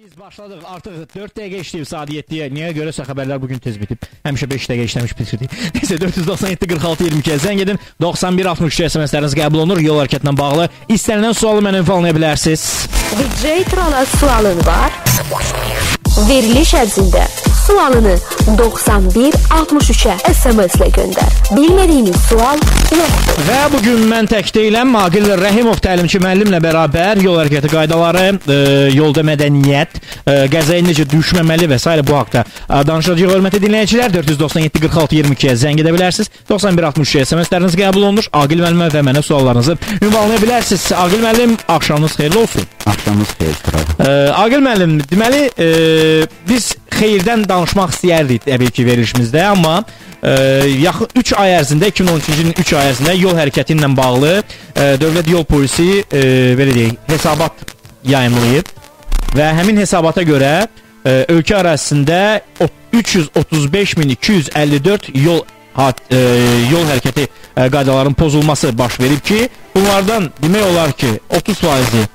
Biz başladıq. Artıq 4 dəqiqə işləyib saat 7-yə. Niyə görəsə xəbərlər bugün tez bitib. Həmişə 5 dəqiqə işləmiş bitirdik. Neysə 497 46 22-yə zəng edin. 91 63 SMS-ləriniz qəbul olunur. Yol hərəkətinə bağlı istənilən sualı mənə ünvanlaya bilərsiniz. DJ Trana sualın var. Veriliş ərzində sualını 91 63-ə SMS-lə göndər. Bilmədiyiniz sual yoxdur. Və bugün mən tək deyiləm. Aqil Rəhimov təlimçi müəllimlə bərabər yol hərəkəti qaydaları, yolda mədəniyyət, qəzaya necə düşməməli və s. bu haqda danışacağıq. Hörmətli dinləyicilər, 497 46 22-yə zəng edə bilərsiniz. 91 63 SMS-ləriniz qəbul olunur. Aqil müəllimə və mənə suallarınızı ünvanlaya bilərsiniz. Aqil müəllim, axşamınız xeyirli olsun. Axşamınız xeyir. Aqil müəllim, deməli biz xeyirdən danışmaq istəyərdik təbii ki verilişimizdə, amma yaxın 3 ay ərzində 2013-cü ilin 3 ay ərzində yol hərəkəti ilə bağlı Dövlət Yol Polisi belə deyək, hesabat yayımlayıb və həmin hesabata görə ölkə ərazisində 335.254 yol hərəkəti qaydalarının pozulması baş verib ki, bunlardan demək olar ki 30%-i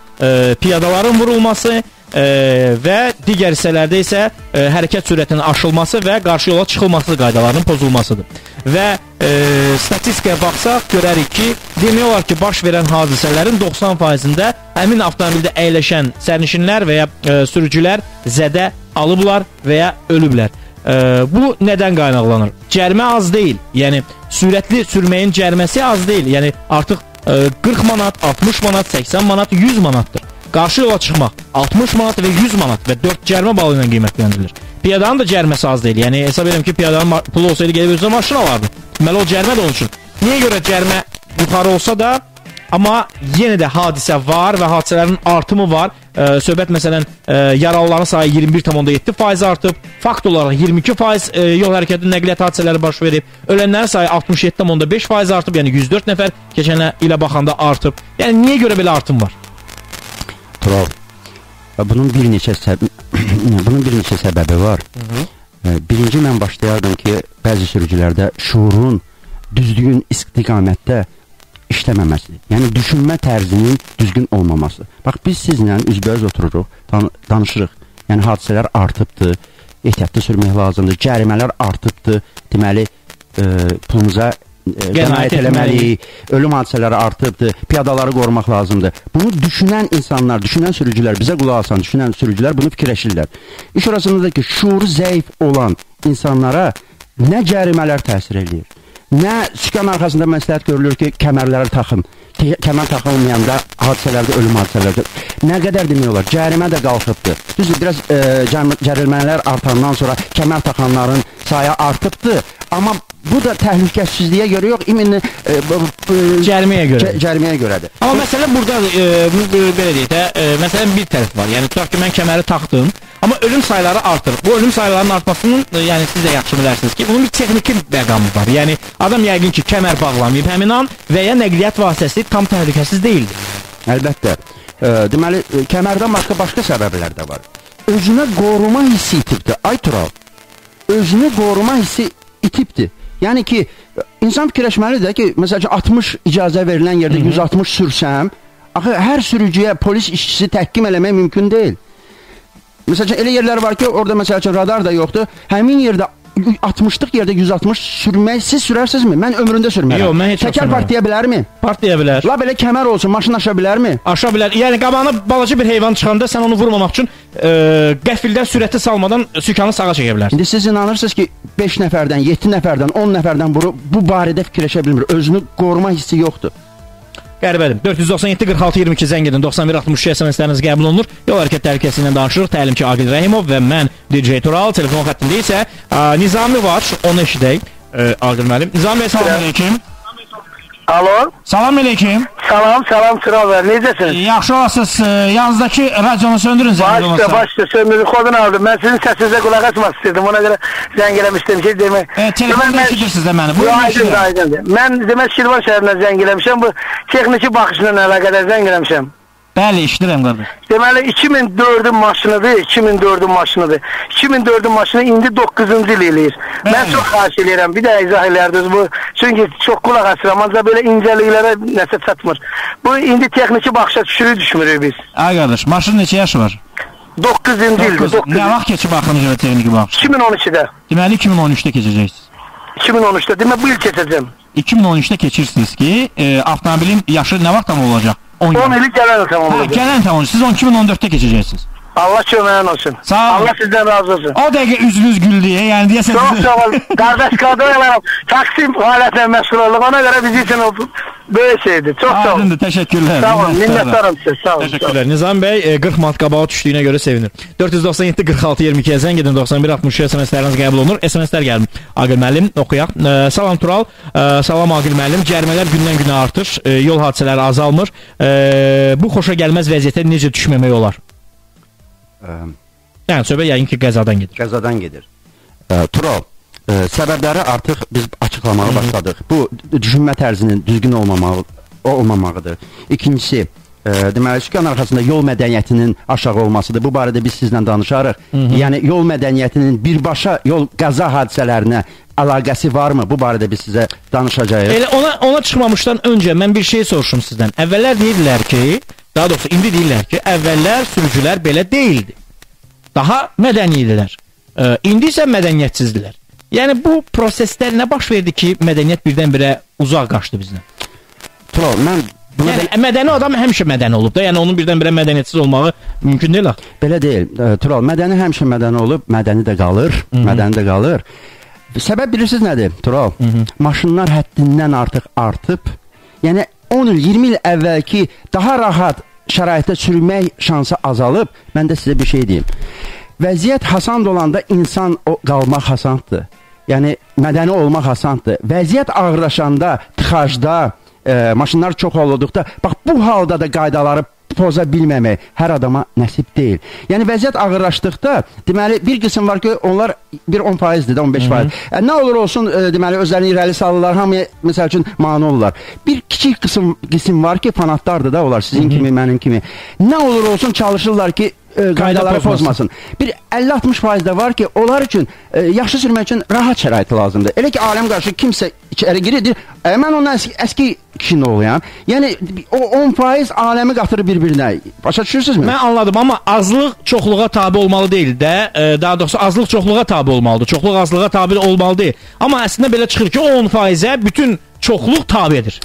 piyadaların vurulması və digər hissələrdə isə hərəkət sürətinin aşılması və qarşı yola çıxılması qaydalarının pozulmasıdır. Və statistikaya baxsaq görərik ki, demək olar ki, baş verən hadisələrin 90%-də həmin avtomobildə əyləşən sərnişinlər və ya sürücülər zədə alıblar və ya ölüblər. Bu nədən qaynaqlanır? Cərimə az deyil, yəni sürətli sürməyin cəriməsi az deyil, yəni artıq 40 manat, 60 manat, 80 manat, 100 manatdır. Qarşı yola çıxmaq 60 manat və 100 manat və 4 cərimə balı ilə qiymətləndirilir. Piyadanın da cəriməsi az deyil. Yəni hesab edirəm ki, piyadanın pulu olsaydı gedib özünə maşın alardı. Deməli o cərimə də onun üçün. Niyə görə cərimə yuxarı olsa da, amma yenə də hadisə var və hadisələrin artımı var. Söhbət məsələn yaralıların sayı 21,7% artıb, fakt olaraq 22% yol hərəkəti nəqliyyat hadisələri baş verib, ölənlərin sayı 67,5% artıb, yəni 104 nəfər keçən ilə baxanda artıb. Yəni niyə görə belə artım var? Bunun bir neçə səbəbi var. Birinci mən başlayardım ki, bəzi sürücülərdə şuurun düzgün istiqamətdə işləməməsidir. Yəni düşünmə tərzinin düzgün olmaması. Bax biz sizlə üzbəüz otururuq, danışırıq. Yəni hadisələr artıbdır, ehtiyatlı sürmək lazımdır, cərimələr artıbdır. Deməli pulumuza qənaət eləməliyik, ölüm hadisələri artıbdır, piyadaları qorumaq lazımdır. Bunu düşünən insanlar, düşünən sürücülər, bizə qulaq asan düşünən sürücülər bunu fikirləşirlər. İş orasındadır ki, şuuru zəif olan insanlara nə cərimələr təsir edir, nə sükan arxasında məsləhət görülür ki, kəmərləri taxın. Kəmər taxılmayanda hadisələrdə, ölüm hadisələrdə nə qədər demək olar, cərimə də qalxıbdır. Düzdür, biraz cərimələr artandan sonra kəmər taxanların sayı artıbdır, amma bu da təhlükəsizliyə görə yox, cəriməyə görədir. Amma məsələn burada belə deyək də, məsələn bir tərəf var. Yəni tutaq ki, mən kəməri taxdım, amma ölüm sayları artır. Bu ölüm saylarının artmasının, yəni siz də yaxşı bilərsiniz ki, bunun bir texniki məqamı var. Yəni adam yəqin ki, kəmər bağlamayıb həmin an və ya nəqliyyat vasitəsi tam təhlükəsiz deyildir. Əlbəttə. Deməli, kəmərdən başqa səbəblər də var. Özünə qoruma hissi itibdir. Ay Tural, özünü qoruma hissi itibdir. Yəni ki, insan fikirləşməlidir ki, məsəl üçün 60 icazə verilən yerdə 160 sürsəm, axı hər sürücüyə polis işçisi təhkim eləmək mümkün deyil. Məsəl üçün elə yerlər var ki, orada məsəl üçün radar da yoxdur, həmin yerdə 60-lıq yerdə 160 sürmək, siz sürərsinizmi? Mən ömründə sürmərəm. Yox, mən heç təkər partaya bilərmi? Partaya bilər. La belə kəmər olsun, maşın aşa bilərmi? Aşa bilər. Yəni qabağına balaca bir heyvan çıxanda sən onu vurmamaq üçün qəfildən sürəti salmadan sükanı sağa çəkə bilərsən. İndi siz inanırsınız ki, 5 nəfərdən, 7 nəfərdən, 10 nəfərdən bu barədə fikirləşə bilmir. Özünü qoruma hissi yoxdur. Qəribədir. 497 46 22 zəng edin. 91 63 SMS-ləriniz qəbul olunur. Yol hərəkət təhlükəsizlə danışırıq. Təlimçi Aqil Rəhimov və mən DJ Tural. Telefon xəttində isə Nizami var. Onu eşidək. Aqil müəllim. Nizami bəy, salam əleykum. Alo. Salam əleykum. Salam Tural bəy. Necəsiniz? Yaxşı olasınız. Yanınızdakı radionu söndürün zəng olmasa. Başda söndürün. Kodunu aldım. Mən sizin səsinizə qulaq asmaq istirdim. Ona görə zəng eləmişdim ki, demək. Telefonda eşidirsiniz də məni. Aydındır. Mən demək Şirvan şəhərinə zəng eləmişəm. Bu texniki baxışla əlaqədar zəng eləmişəm. Bəli, işləyirəm qardaş. Deməli 2004-ün maşınıdır, 2004-ün maşını indi 9-cu il eləyir. Mən çox xahiş edirəm, bir də izah eləyərdiniz bu. Çünki çox qulaq asıram, ancaq belə incəliklərə nəsə çatmır. Bu indi texniki baxışa düşmürük biz. Ay qardaş, maşının neçə yaşı var? 9-cu ildir. Nə vaxt keçib axırıncı və texniki baxış? 2012-də. Deməli 2013-də keçəcəksiniz. 2013-də. Demək bu il keçəcəm. 2013-də keçirsiniz ki, avtomobilin yaşı nə vaxt tam olacaq? 10 ili gələn tamam olacaq. Gələn tamam olacaq. Siz 2014-də keçəcəksiniz. Allah köməyin olsun. Sağ ol. Allah sizdən razı olsun. O dəqiqə üzünüz güldü, yəni deyəsən. Çox sağ ol. Qardaş qadın olaraq Taksim fəaliyyətlə məşğul olduq. Ona görə bizim üçün o böyük şeydir. Çox sağ ol. Aydındır, təşəkkürlər. Sağ ol, minnətdaram sizə. Sağ ol. Təşəkkürlər. Nizam bəy 40 manat qabağa düşdüyünə görə sevinir. 497 46 22-yə zəng edin, 91 60 SMS-ləriniz qəbul olunur. SMS-lər gəlin. Aqil müəllim oxuyaq. Salam Tural. Salam Aqil müəllim. Cərimələr gündən-günə artır. Yol hadisələri azalmır. Bu xoşa gəlməz vəziyyətə necə düşməmək olar? Yəni söhbət yəqin ki qəzadan gedir. Qəzadan gedir. Tural, səbəbləri artıq biz açıqlamağa başladıq. Bu düşünmə tərzinin düzgün olmamağıdır. İkincisi, deməli sükan arxasında yol mədəniyyətinin aşağı olmasıdır. Bu barədə biz sizlə danışarıq. Yəni yol mədəniyyətinin birbaşa yol qəza hadisələrinə əlaqəsi varmı? Bu barədə biz sizə danışacağıq. Elə ona çıxmamışdan öncə mən bir şey soruşum sizdən. Əvvəllər deyirlər ki, daha doğrusu indi deyirlər ki, əvvəllər sürücülər belə deyildi. Daha mədəni idilər. İndi isə mədəniyyətsizdirlər. Yəni bu proseslər nə baş verdi ki, mədəniyyət birdən-birə uzaq qaçdı bizdən? Tural, mən buna yəni mədəni adam həmişə mədəni olub da. Yəni onun birdən-birə mədəniyyətsiz olmağı mümkün deyil axı. Belə deyil. Tural, mədəni həmişə mədəni olub, mədəni də qalır, mədəni də qalır. Səbəb bilirsiniz nədir, Tural? Maşınlar həddindən artıq artıb. Yəni 10 il, 20 il əvvəlki daha rahat şəraitdə sürmək şansı azalıb. Mən də sizə bir şey deyim. Vəziyyət hasand olanda insan qalmaq hasanddır. Yəni mədəni olmaq hasanddır. Vəziyyət ağırlaşanda, tıxacda, maşınlar çox olduqda, bax bu halda da qaydaları poza bilməmək hər adama nəsib deyil. Yəni vəziyyət ağırlaşdıqda, deməli bir qism var ki, onlar bir 10%-dir də, 15%. Nə olur olsun, deməli özlərini irəli salırlar, hamıya məsəl üçün mane olurlar. Bir kiçik qism var ki, fanatlardır da onlar, sizin kimi, mənim kimi. Nə olur olsun çalışırlar ki, qaydaları pozmasın. Bir 50-60% də var ki, onlar üçün yaxşı sürmək üçün rahat şərait lazımdır. Elə ki, aləm qarşı kimsə içəri girir, mən onun əski kişinin oğluyam. Yəni, o 10% aləmi qatırır bir-birinə. Başa düşürsünüzmü? Mən anladım, amma azlıq çoxluğa tabi olmalı deyil də. Daha doğrusu, azlıq çoxluğa tabi olmalıdır. Çoxluq azlığa tabi olmalı deyil. Amma əslində belə çıxır ki, o 10%-ə bütün çoxluq tabidir.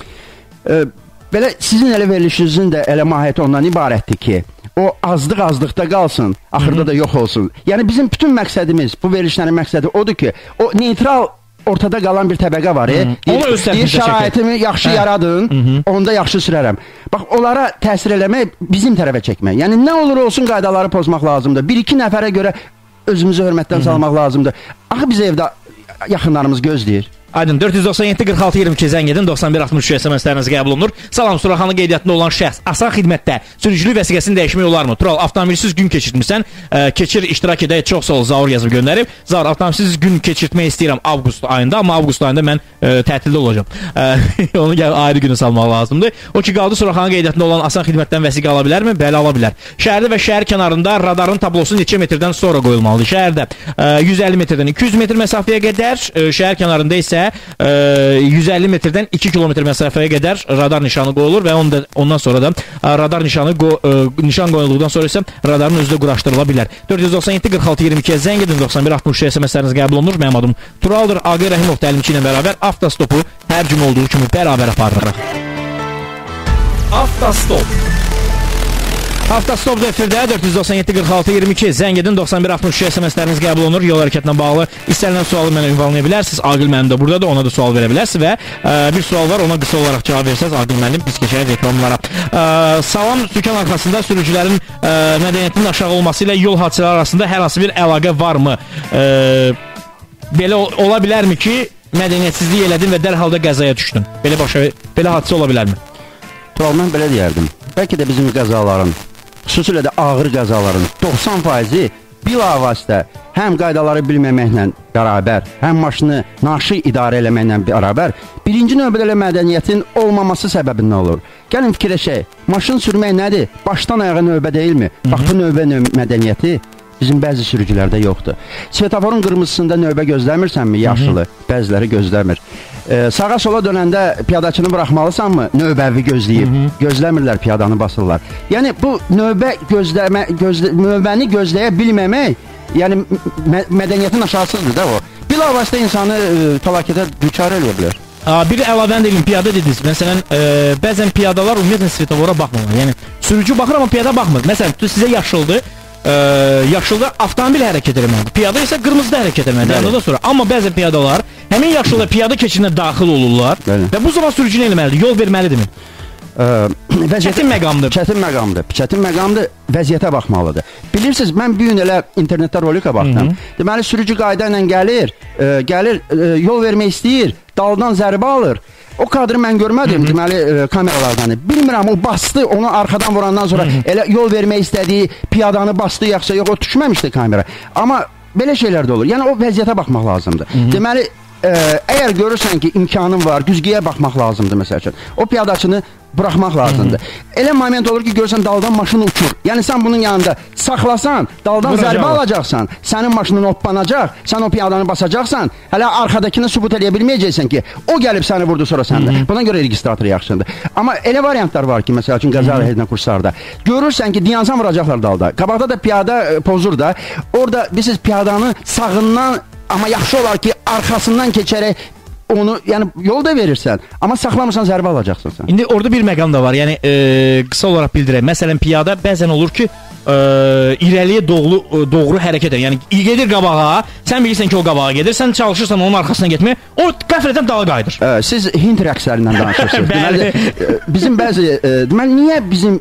Belə sizin elə verilişinizin də elə mahiyyəti ondan ibarətdir ki, o azlıqda qalsın, axırda da yox olsun. Yəni bizim bütün məqsədimiz, bu verilişlərin məqsədi odur ki, o neytral ortada qalan bir təbəqə var. Deyir, şəraitimi yaxşı yaradın, onda yaxşı sürərəm. Bax, onlara təsir eləmək, bizim tərəfə çəkmək. Yəni nə olur olsun qaydaları pozmaq lazımdır. Bir-iki nəfərə görə özümüzü hörmətdən salmaq lazımdır. Axı biz evdə yaxınlarımız gözləyir. Aydın, 497 46 22 zəng edin, 91 63 SMS-ləriniz qəbul olunur. Salam, Suraxanlı qeydiyyatında olan şəxs asan xidmətdə sürücülük vəsiqəsini dəyişmək olarmı? Tural, avtomobilsiz gün keçirtmirsən, keçir, iştirak edək, çox sağ ol, Zaur yazıb göndərib. Zaur, avtomobilsiz gün keçirtmək istəyirəm avqust ayında, amma avqust ayında mən tətildə olacağım. Onu ayrı günə salmaq lazımdır. O ki, qaldı, Suraxanlı qeydiyyatında olan asan xidmətdən vəsiqə ala bilərmi? Bəli, ala bilər. Şəhərdə və şəhər kənarında radarın tablosu neçə metrdən sonra qoyulmalıdır? Şəhərdə 150 metrdən 200 metr məsafəyə qədər, şəhər kənarında isə 150 metrdən 2 kilometr məsafəyə qədər radar nişanı qoyulur və ondan sonra da radar nişan qoyulduqdan sonra isə radarın özü də quraşdırıla bilər. 497 46 22-yə zəng edin, 91 60 SMS-ləriniz qəbul olunur. Mənim adım Turaldır. Aqil Rəhimov təlimçi ilə bərabər avtostopu hər gün olduğu kimi bərabər aparırıq. Avtostop. Avtostop efirdə 497 46 22 zəng edin, 91 60 SMS-ləriniz qəbul olunur. Yol hərəkətinə bağlı istənilən sualı mənə ünvanlaya bilərsiniz. Aqil müəllim də buradadır, ona da sual verə bilərsiniz və bir sual var, ona qısa olaraq cavab versəz Aqil müəllim, biz keçərik reklamlara. Salam, sükan arxasında sürücülərin mədəniyyətinin aşağı olması ilə yol hadisələri arasında hər hansı bir əlaqə varmı? Belə ola bilərmi ki, mədəniyyətsizlik elədin və dərhal da qəzaya düşdün? Belə hadisə ola bilərmi? Tural, mən belə deyərdim. Bəlkə də bizim qəzaların, xüsusilə də ağır qəzaların 90%-i bilavasitə həm qaydaları bilməməklə bərabər, həm maşını naşı idarə eləməklə bərabər, birinci növbədə mədəniyyətin olmaması səbəbindən olur. Gəlin fikirləşək, maşın sürmək nədir? Başdan ayağa növbə deyilmi? Bax, bu növbə mədəniyyəti. bizim bəzi sürücülərdə yoxdur. Svetoforun qırmızısında növbə gözləmirsənmi? Yaşılı. Bəziləri gözləmir. Sağa sola dönəndə piyadaçını buraxmalısanmı? Növbəvi gözləyib. Gözləmirlər, piyadanı basırlar. Yəni bu növbəni gözləyə bilməmək, yəni mədəniyyətin aşağısıdır da o. Bilavasitə insanı fəlakətə düçar eləyə bilər. Bir əlavən deyim, piyada dediniz. Məsələn, bəzən piyadalar ümumiyyətlə svetovora baxmırlar. Yəni sürücü baxır, amma piyada baxmır. Məsələn, sizə yaşıldır. Yaşılda avtomobil hərəkət etməlidir. Piyada isə qırmızıda hərəkət etməlidir. Ondan sonra amma bəzən piyadalar həmin yaşılda piyada keçidinə daxil olurlar və bu zaman sürücü nə etməlidir? Yol verməlidirmi? Çətin məqamdır. Çətin məqamdır, vəziyyətə baxmalıdır. Bilirsiniz, mən bir gün elə internetdə rolika baxdım. Deməli, sürücü qayda ilə gəlir, yol vermək istəyir, daldan zərbə alır. O kadrı mən görmədim, deməli, kameralardan. Bilmirəm, o bastı, onu arxadan vurandan sonra elə yol vermək istədiyi piyadanı bastı, yaxsa yox, o düşməmişdi kamera. Amma belə şeylər də olur. Yəni, o vəziyyətə baxmaq lazımdır. Deməli, əgər görürsən ki, imkanın var, güzgüyə baxmaq lazımdır, məsəl üçün. O piyadaçını buraxmaq lazımdır. Elə moment olur ki, görürsən daldan maşın uçur. Yəni sən bunun yanında saxlasan, daldan zərbə alacaqsan, sənin maşının hoppanacaq, sən o piyadanı basacaqsan, hələ arxadakını sübut eləyə bilməyəcəksən ki, o gəlib səni vurdu sonra səndə. Buna görə registrator yaxşıdır. Amma elə variantlar var ki, məsəl üçün qəza hədinə kurslarda. Görürsən ki, dayansan vuracaqlar dalda. Qabaqda da piyada pozur da. Orada bilirsiniz piyadanı sağından, amma yaxşı olar ki, arxasından keçərək onu, yəni yol da verirsən, amma saxlamırsan zərbə alacaqsan sən. İndi orada bir məqam da var. Yəni qısa olaraq bildirək. Məsələn, piyada bəzən olur ki, irəliyə doğru hərəkət edir. Yəni gedir qabağa, sən bilirsən ki, o qabağa gedir, sən çalışırsan onun arxasına getməyə, o qəflətən dağa qayıdır. Siz Hind rəqslərindən danışırsınız. Deməli, bizim bəzi, deməli, niyə bizim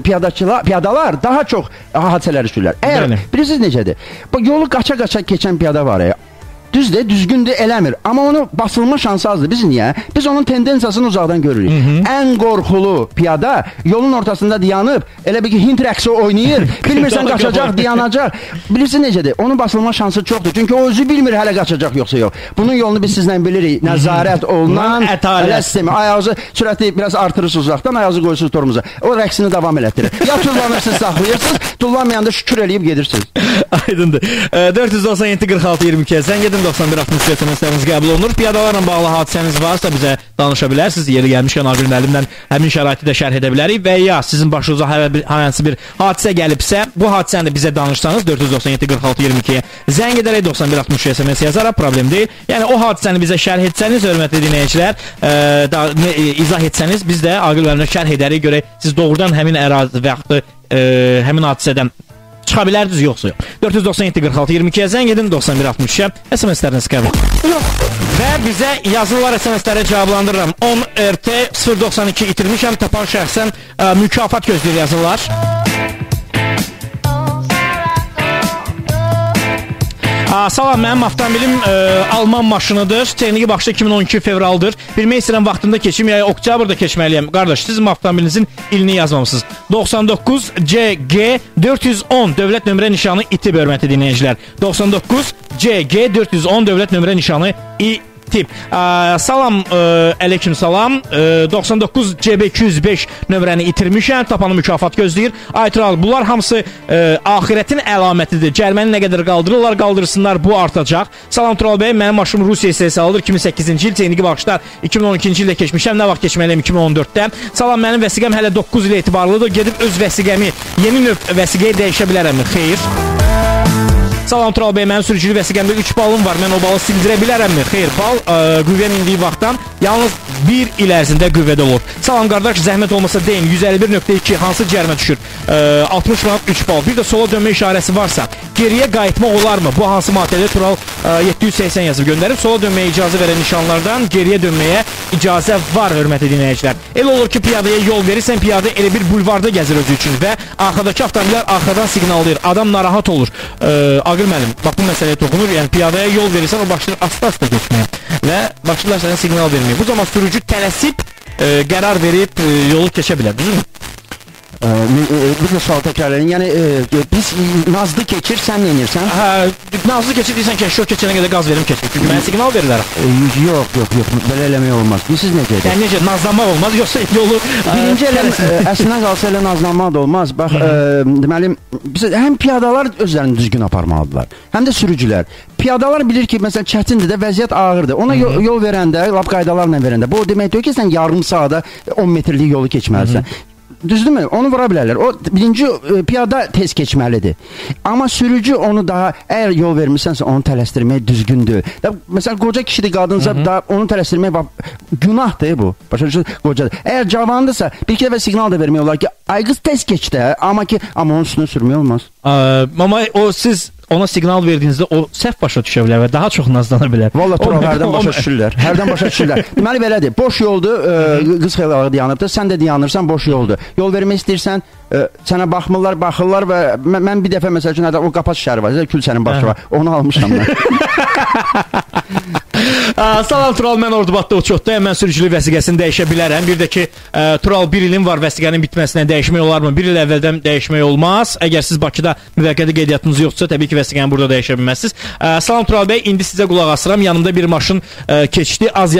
piyadalar daha çox hadisələri sürürlər? Əgər bilirsiniz necədir? Bu yolu qaça-qaça keçən piyada var ya, düzgündür, eləmir. Amma onu basılma şansı azdır. Biz niyə? Biz onun tendensiyasını uzaqdan görürük. Ən qorxulu piyada yolun ortasında dayanıb, elə bir ki, Hind rəqsi oynayır, bilmirsən qaçacaq, dayanacaq. Bilirsiniz necədir? Onun basılma şansı çoxdur. Çünki o özü bilmir hələ qaçacaq yoxsa yox. Bunun yolunu biz sizlə bilirik. Nəzarət olunan sistemi. Ayağınızı sürəti biraz artırırsınız uzaqdan, ayağınızı qoyursunuz torumuza. O rəqsini davam elətdirir. Ya tullanırsınız, saxlayırsınız, tullanmayanda şükür eləyib gedirsiniz. Aydındır. 497-46-22 zəng edin, 91-60 SMS-ləriniz qəbul olunur. Piyadalarla bağlı hadisəniz varsa bizə danışa bilərsiniz. Yeri gəlmişkən Aqil müəllimlə həmin şəraiti də şərh edə bilərik və ya sizin başınıza hansı bir hadisə gəlibsə, bu hadisəni də bizə danışsanız 497-46-22-yə zəng edərək 91-60 SMS yazaraq, problem deyil. Yəni o hadisəni bizə şərh etsəniz, hörmətli dinləyicilər, izah etsəniz, biz də Aqil müəllimlə şərh edərik, görək siz doğrudan həmin ərazi və yaxud həmin hadisədən çıxa bilərdiniz yoxsa yox. 497-46-22-yə zəng edin, 91-60-yə SMS-ləriniz qəbul. Və bizə yazılar SMS-ləri cavablandırıram. 10 RT 092 itirmişəm, tapan şəxsən mükafat gözləyir yazılar. Salam, mənim avtomobilim Alman maşınıdır. Texniki baxışda 2012 fevraldır. Bilmək istəyirəm vaxtında keçim, ya oktyabrda keçməliyəm. Qardaş, siz avtomobilinizin ilini yazmamışsınız. 99 CG 410 dövlət nömrə nişanı itib, hörmətli dinləyicilər. 99 CG 410 dövlət nömrə nişanı itib. Salam, əleyküm salam. 99 CB 205 nömrəni itirmişəm. Tapanı mükafat gözləyir. Aytral, bunlar hamısı axirətin əlamətidir. Cərməni nə qədər qaldırırlar, qaldırsınlar, bu artacaq. Salam Tural bəy, mənim maşınım Rusiya istehsalıdır. 2008-ci il, texniki baxışlar 2012-ci ildə keçmişəm. Nə vaxt keçməliyəm? 2014-də. Salam, mənim vəsiqəm hələ 9 il etibarlıdır. Gedib öz vəsiqəmi, yeni növ vəsiqəyə dəyişə bilərəmmi? Xeyr. Salam Tural bəy, mənim sürücülük vəsiqəmdə 3 balım var. Mən o balı sildirə bilərəmmi? Xeyr, bal qüvvəyə mindiyi vaxtdan yalnız 1 il ərzində qüvvədə olur. Salam qardaş, zəhmət olmasa deyin, 151.2 hansı cərimə düşür? 60 manat 3 bal. Bir də sola dönmə işarəsi varsa, geriyə qayıtmaq olarmı? Bu hansı maddədə Tural 780 yazıb göndərib. Sola dönməyə icazə verən nişanlardan geriyə dönməyə icazə var, hörmətli dinləyicilər. Elə olur ki, piyadaya yol verirsən, piyada elə bir bulvarda gəzir özü üçün və arxadakı avtomobillər arxadan siqnallayır. Adam narahat olur. Aqil müəllim, bax bu məsələyə toxunur. Yəni piyadaya yol verirsən, o başlayır asta-asta getməyə və başlayırlar sənə siqnal verməyə. Bu zaman sürücü tələsib qərar verib yolu keçə bilər, düzdürmü? Bir də sual təkrarlayın. Yəni biz nazlı keçir, sən nə edirsən? Hə, nazlı keçir deyirsən ki, şok keçənə qədər qaz verim keçir. Çünki mənə siqnal verirlər. Yox, belə eləmək olmaz. Siz necə edir? Yəni necə nazlanmaq olmaz, yoxsa yolu birinci əslində qalsa elə nazlanmaq da olmaz. Bax, deməli, həm piyadalar özlərini düzgün aparmalıdırlar, həm də sürücülər. Piyadalar bilir ki, məsələn, çətindir də, vəziyyət ağırdır. Ona yol verəndə, lap qaydalarla verəndə, bu o demək deyil ki, sən yarım saata 10 metrlik yolu keçməlisən. Düzdürmü? Onu vura bilərlər. O birinci piyada tez keçməlidir. Amma sürücü onu daha, əgər yol vermirsənsə, onu tələsdirmək düzgündür. Məsələn, qoca kişidir, qadınsa da onu tələsdirmək günahdır bu. Başa düşürsünüz, qocadır. Əgər cavandırsa, bir iki dəfə siqnal da vermək olar ki, ay qız tez keç də, amma onun üstünə sürmək olmaz. Amma o siz ona siqnal verdiyinizdə o səhv başa düşə bilər və daha çox nazlana bilər. Vallahi Tural hərdən başa düşürlər. Hərdən başa düşürlər. Deməli belədir. Boş yoldur, qız xeyli dayanıbdır. Sən də dayanırsan, boş yoldur. Yol vermək istəyirsən, sənə baxırlar və mən bir dəfə məsəl üçün o qapaç şəhəri var, kül sənin başı var. Onu almışam mən. Salam Tural, mən Ordubadda uçotdayım. Mən sürücülük vəsiqəsini dəyişə bilərəm. Bir də ki, Tural 1 ilin var vəsiqənin bitməsinə dəyişmək olarmı? 1 il əvvəldən dəyişmək olmaz. Əgər siz Bakıda müvəqqəti qeydiyyatınız yoxdursa, təbii ki, vəsiqəni burada dəyişə bilməzsiniz. Salam Tural bəy, indi sizə qulaq asıram. Yanımda bir maşın keçdi. Az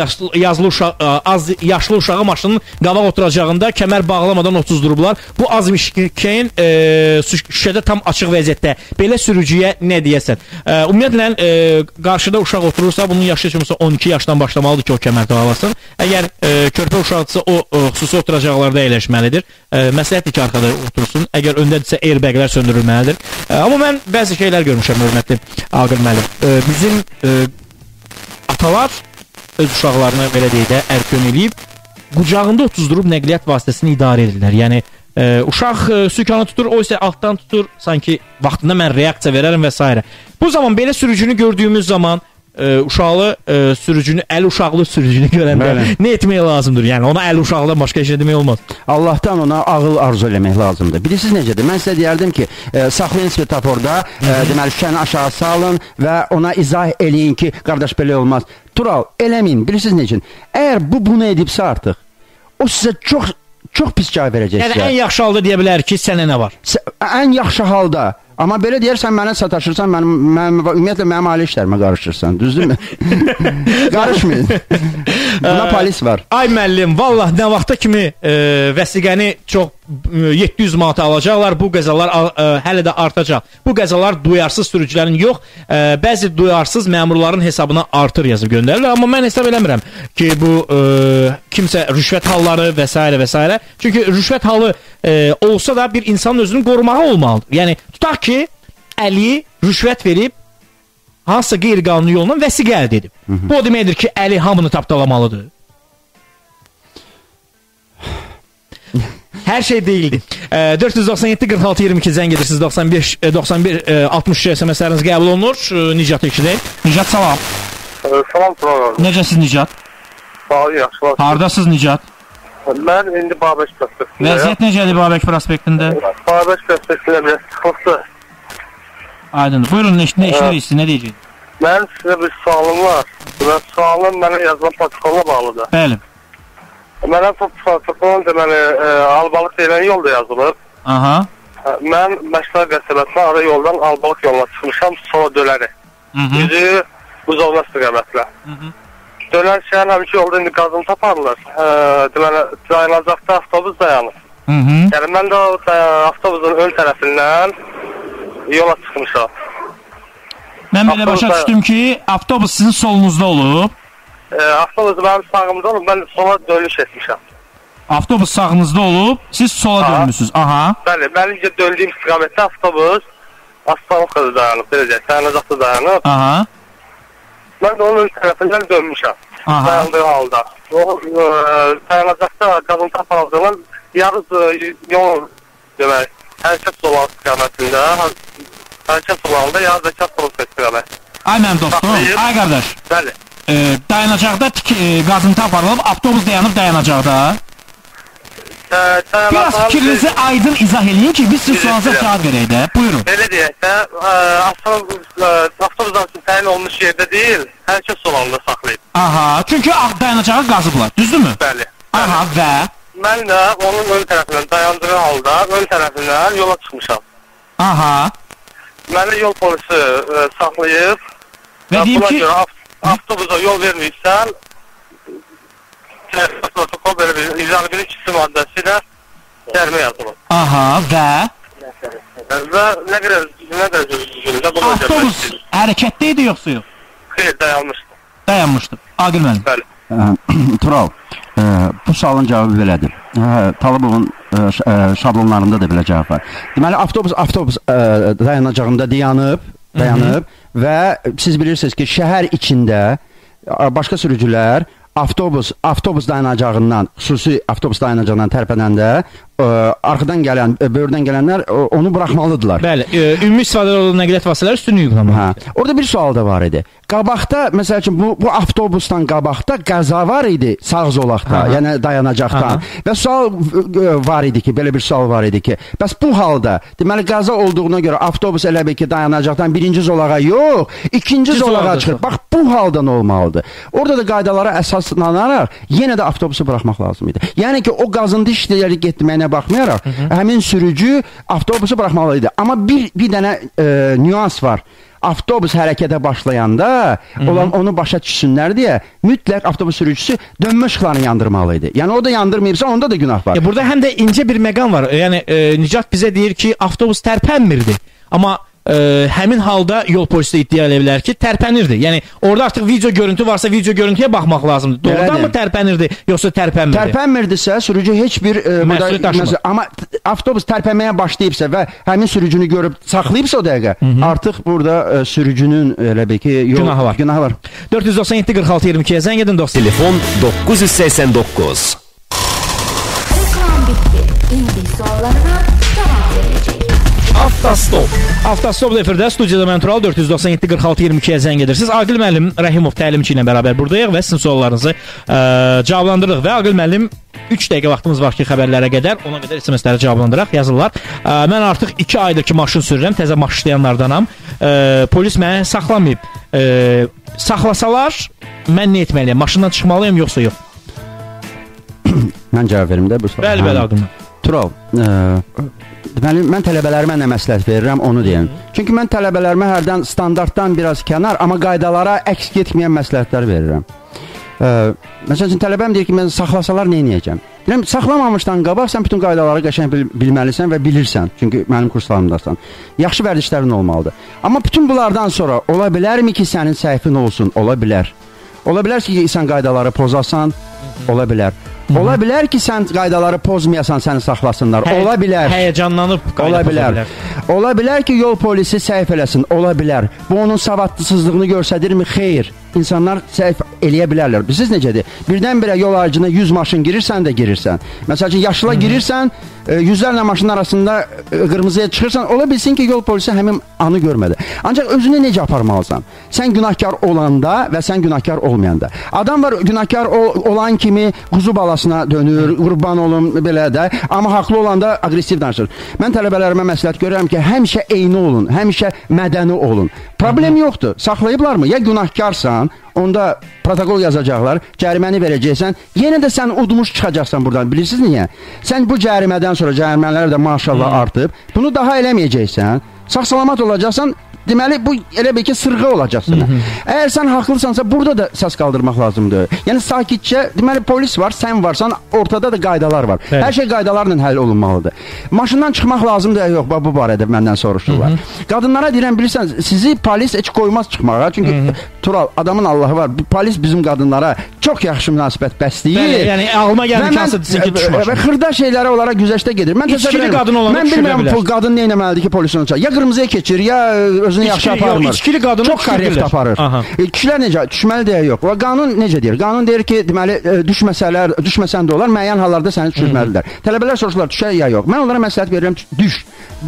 yaşlı uşağı maşının qabaq oturacağında kəmər bağlamadan 30 durublar. Bu azmışkən şüşədə tam açıq vəziyyətdə. Belə sürücüyə nə deyəsən? Ümumiyyətlə, qarşıda uşaq oturursa, bunun yaşı üçün 12 yaşdan başlamalıdır ki, o kəmər bağlasın. Əgər körpə uşaqdırsa, o xüsusi oturacaqlarda əyləşməlidir. Məsləhətdir ki, arxada otursun. Əgər öndədirsə, airbaglər söndürülməlidir. Amma mən bəzi şeylər görmüşəm, hörmətli Aqil müəllim. Bizim atalar öz uşaqlarını belə deyək də ərkön eləyib, qucağında 30 durub nəqliyyat vasitəsini idarə edirlər. Yəni uşaq sükanı tutur, o isə altdan tutur, sanki vaxtında mən reaksiya verərəm və s. Bu zaman belə sürücünü gördüyümüz zaman uşaqlı sürücünü, əli uşaqlı sürücünü görəndə nə etmək lazımdır? Yəni ona əli uşaqlıdan başqa şey demək olmaz. Allahdan ona ağıl arzu eləmək lazımdır. Bilirsiniz necədir? Mən sizə deyərdim ki, saxlayın svetoforda, deməli şüşəni aşağı salın və ona izah eləyin ki, qardaş belə olmaz. Tural, eləməyin. Bilirsiniz necə? Əgər bunu edibsə artıq, o sizə çox pis cavab verəcək sizə. Yəni ən yaxşı halda deyə bilər ki, sənə nə var? Ən yaxşı halda. Amma belə deyərsən, mənə sataşırsan, ümumiyyətlə mənim ailə işlərimə qarışırsan, düzdürmü? Qarışmayın. Buna polis var. Ay müəllim, vallah nə vaxta kimi vəsiqəni çox 700 manata alacaqlar, bu qəzalar hələ də artacaq. Bu qəzalar duyarsız sürücülərin yox, bəzi duyarsız məmurların hesabına artır yazıb göndərirlər. Amma mən hesab eləmirəm ki, bu kimsə rüşvət halları və s. Çünki rüşvət halı olsa da bir insanın özünü qorumağı olmalıdır. Yəni, tutaq ki, Əli rüşvət verib, hansısa qeyri-qanuni yolla vəsiqə əldə edib. Bu o deməkdir ki, Əli hamını tapdalamalıdır. Hər şey deyildi. 497-46-22 zəng edirsiniz, 91-63 SMS-ləriniz qəbul olunur. Nicat eşidək. Nicat, salam. Salam, Tural. Necəsiz Nicat? Sağ ol, yaxşılar. Haradasınız Nicat? Mən indi Babək prospektində. Vəziyyət necədir Babək prospektində? Babək prospektində biraz sıxlıqdır. Aydındır. Buyurun, nə işləyirsiniz, nə deyəcək? Mənim sizə bir sualım var. Və sualım mənə yazılan protokola bağlıdır. Bəli. Mənə protokolun deməli, Albalıq deyilən yolda yazılıb. Aha. Mən Məşlər qəsəbəsinə ara yoldan Albalıq yoluna çıxmışam, sola dönəri. Üzü Buzovna istiqamətlə. Dönər şəhər həmişə yolda indi qazını taparlar. Deməli, dayanacaqda avtobus dayanır. Yəni, mən də avtobusun ön tərəfindən yola çıxmışam. Mən belə başa düşdüm ki, avtobus sizin solunuzda olub. Avtobus mənim sağımda olub, mən sola dönüş etmişəm. Avtobus sağınızda olub, siz sola dönmüşsünüz. Aha. Bəli, mənim döndüyüm istiqamətdə avtobus Aslanlıqda dayanıb, beləcək, dayanacaqda dayanıb. Aha. Mən də onun tərəfindən dönmüşəm. Dayandığı halda. O dayanacaqda qazın tapardığından yarız yol demək, hərəkət olan istiqamətində, hərəkət olanında yarız hərəkət olan istiqamət. Ay mənim dostum, ay qardaş. Bəli. Dayanacaqda qazın taparılıb, avtobus dayanacaqda. Biraz fikrinizi aydın izah eləyin ki, biz siz sualınıza cavab verək də. Buyurun. Belə deyək də, avtobusdan üçün təyin olmuş yerdə deyil, hərəkət olanında saxlayıb. Aha, çünki dayanacağı qazıblar, düzdürmü? Bəli. Aha, və? mən də onun ön tərəfindən dayandığı halda ön tərəfindən yola çıxmışam. Aha. Məni yol polisi saxlayıb və deyim buna ki, görə avtobusa yol verməyibsən, protokol belə bir 152 maddəsi ilə cərimə yazılır. Aha, və nə qədər düzgündə bunu avtobus hərəkətdə idi yoxsa yox? Xeyr, dayanmışdı. Dayanmışdı. Aqil müəllim. Bəli. Tural, bu sualın cavabı belədir. Talibovun şablonlarında da belə cavab var. Deməli, avtobus dayanacağında dayanıb və siz bilirsiniz ki, şəhər içində başqa sürücülər avtobus dayanacağından, xüsusi avtobus dayanacağından tərpənəndə arxadan gələn, böyürdən gələnlər onu buraxmalıdırlar. Bəli, ümumi istifadə olunan nəqliyyat vasitələri üstünlük qazanmalıdır. Orada bir sual da var idi. Qabaqda, məsəl üçün, bu avtobusdan qabaqda qəza var idi sağ zolaqda, yəni dayanacaqdan. Və sual var idi ki, belə bir sual var idi ki, bəs bu halda, deməli, qəza olduğuna görə avtobus elə bir ki, dayanacaqdan birinci zolağa yox, ikinci zolağa çıxır. Bax, bu halda nə olmalıdır? Orada da qaydalara əsaslanaraq yenə də avtobusu buraxmaq lazım idi. Yəni ki, o qazıntı işləri getməyinə baxmayaraq, həmin sürücü avtobusu buraxmalı idi. Amma bir dənə nüans var. Avtobus hərəkətə başlayanda onu başa düşsünlər deyə mütləq avtobus sürücüsü dönmə işıqlarını yandırmalı idi. Yəni o da yandırmayıbsa onda da günah var. Burada həm də incə bir məqam var. Yəni Nicat bizə deyir ki, avtobus tərpənmirdi. Amma həmin halda yol polisi iddia edə bilər ki, tərpənirdi. Yəni orada artıq video görüntü varsa video görüntüyə baxmaq lazımdır. Doğrudan mı tərpənirdi, yoxsa tərpənmirdi? Tərpənmirdisə sürücü heç bir məsuliyyət daşımır. Amma avtobus tərpənməyə başlayıbsa və həmin sürücünü görüb saxlayıbsa o dəqiqə, artıq burada sürücünün elə bir ki, günahı var. 497 46 22-yə zəng edin dostlar. Telefon 989. Reklam bitti. İndi suallarına cavab verəcək. Avtostop efirdə, studiyada mən Tural, 497 46 22-yə zəng edirsiniz. Aqil müəllim Rəhimov təlimçi ilə bərabər buradayıq və sizin suallarınızı cavablandırırıq. Və Aqil müəllim 3 dəqiqə vaxtımız var ki, xəbərlərə qədər, ona qədər SMS-ləri cavablandıraq, yazırlar. Mən artıq 2 aydır ki, maşın sürürəm, təzə maşınlayanlardanam. Polis məni saxlamayıb. Saxlasalar, mən nə etməliyəm? Maşından çıxmalıyım, yoxsa yox? Mən cavab verim də bu suala. Bəli, Aqil müəllim. Tural, deməli, mən tələbələrimə nə məsləhət verirəm, onu deyəm. Çünki mən tələbələrimə hərdən standartdan biraz kənar, amma qaydalara əks getməyən məsləhətlər verirəm. Məsəl üçün, tələbəm deyir ki, mən saxlasalar nə edəcəm? Deyirəm, saxlamamışdan qabaq sən bütün qaydaları qəşəng bilməlisən və bilirsən. Çünki mənim kurslarımdasan. Yaxşı vərdişlərin olmalıdır. Amma bütün bunlardan sonra ola bilərmi ki, sənin səhvin olsun? Ola bilər. Ola bilər ki, sən qaydaları pozasan, ola bilər. Ola bilər ki, sən qaydaları pozmayasan, səni saxlasınlar. Ola bilər. Həyəcanlanıb qayda poza bilər. Ola bilər ki, yol polisi səhv eləsin. Ola bilər. Bu onun savadsızlığını göstərirmi? Xeyr. İnsanlar səhv eləyə bilərlər. Bilirsiniz necədir? Birdən-birə yol ayrıcına 100 maşın girirsən də girirsən. Məsəl üçün, yaşlıla girirsən, yüzlərlə maşının arasında qırmızıya çıxırsan, ola bilsin ki, yol polisi həmin anı görmədi. Ancaq özünü necə aparmalısan? Sən günahkar olanda və sən günahkar olmayanda. Adam var, günahkar olan kimi quzu balasına dönür, qurban olun belə də, amma haqlı olanda aqressiv danışır. Mən tələbələrimə məsləhət görürəm ki, həmişə eyni olun, həmişə mədəni olun. Problem yoxdur. Saxlayıblarmı? Ya günahkarsan, onda protokol yazacaqlar, cəriməni verəcəksən, yenə də sən udmuş çıxacaqsan buradan. Bilirsiniz niyə? Sən bu cərimədən sonra cərimələr də maşallah artıb, bunu daha eləməyəcəksən, sağ-salamat olacaqsan, deməli, bu elə bir ki, sırğa olacaqsın. Əgər sən haqlısansa, burada da səs qaldırmaq lazımdır. Yəni, sakitcə, deməli, polis var, sən varsan, ortada da qaydalar var. Hər şey qaydalarla həll olunmalıdır. Maşından çıxmaq lazımdır, yox, bu barədə məndən soruşurlar. Qadınlara deyirəm, bilirsən, sizi polis heç qoymaz çıxmağa, çünki Tural, adamın Allahı var, polis bizim qadınlara çox yaxşı münasibət bəsləyir. Yəni, ağlıma gəldi ki, hansı desin ki, düşmür. Və xırda şeylərə onlara güzəşdə gedir. İçkili qadın olanı düşürə bilər. Mən bilmirəm, qadın nə etməlidir ki, polisin uçaq. Ya qırmızıya keçir, ya özünü yaxşı aparmır. İçkili qadını çox korrekt aparır. Kişilər necə? Düşməli deyə yox. Qanun necə deyir? Qanun deyir ki, deməli, düşməsən də olar, müəyyən hallarda səni düşürməlidirlər. Tələbələr soruşurlar, düşər ya yox. Mən onlara məsləhət verirəm,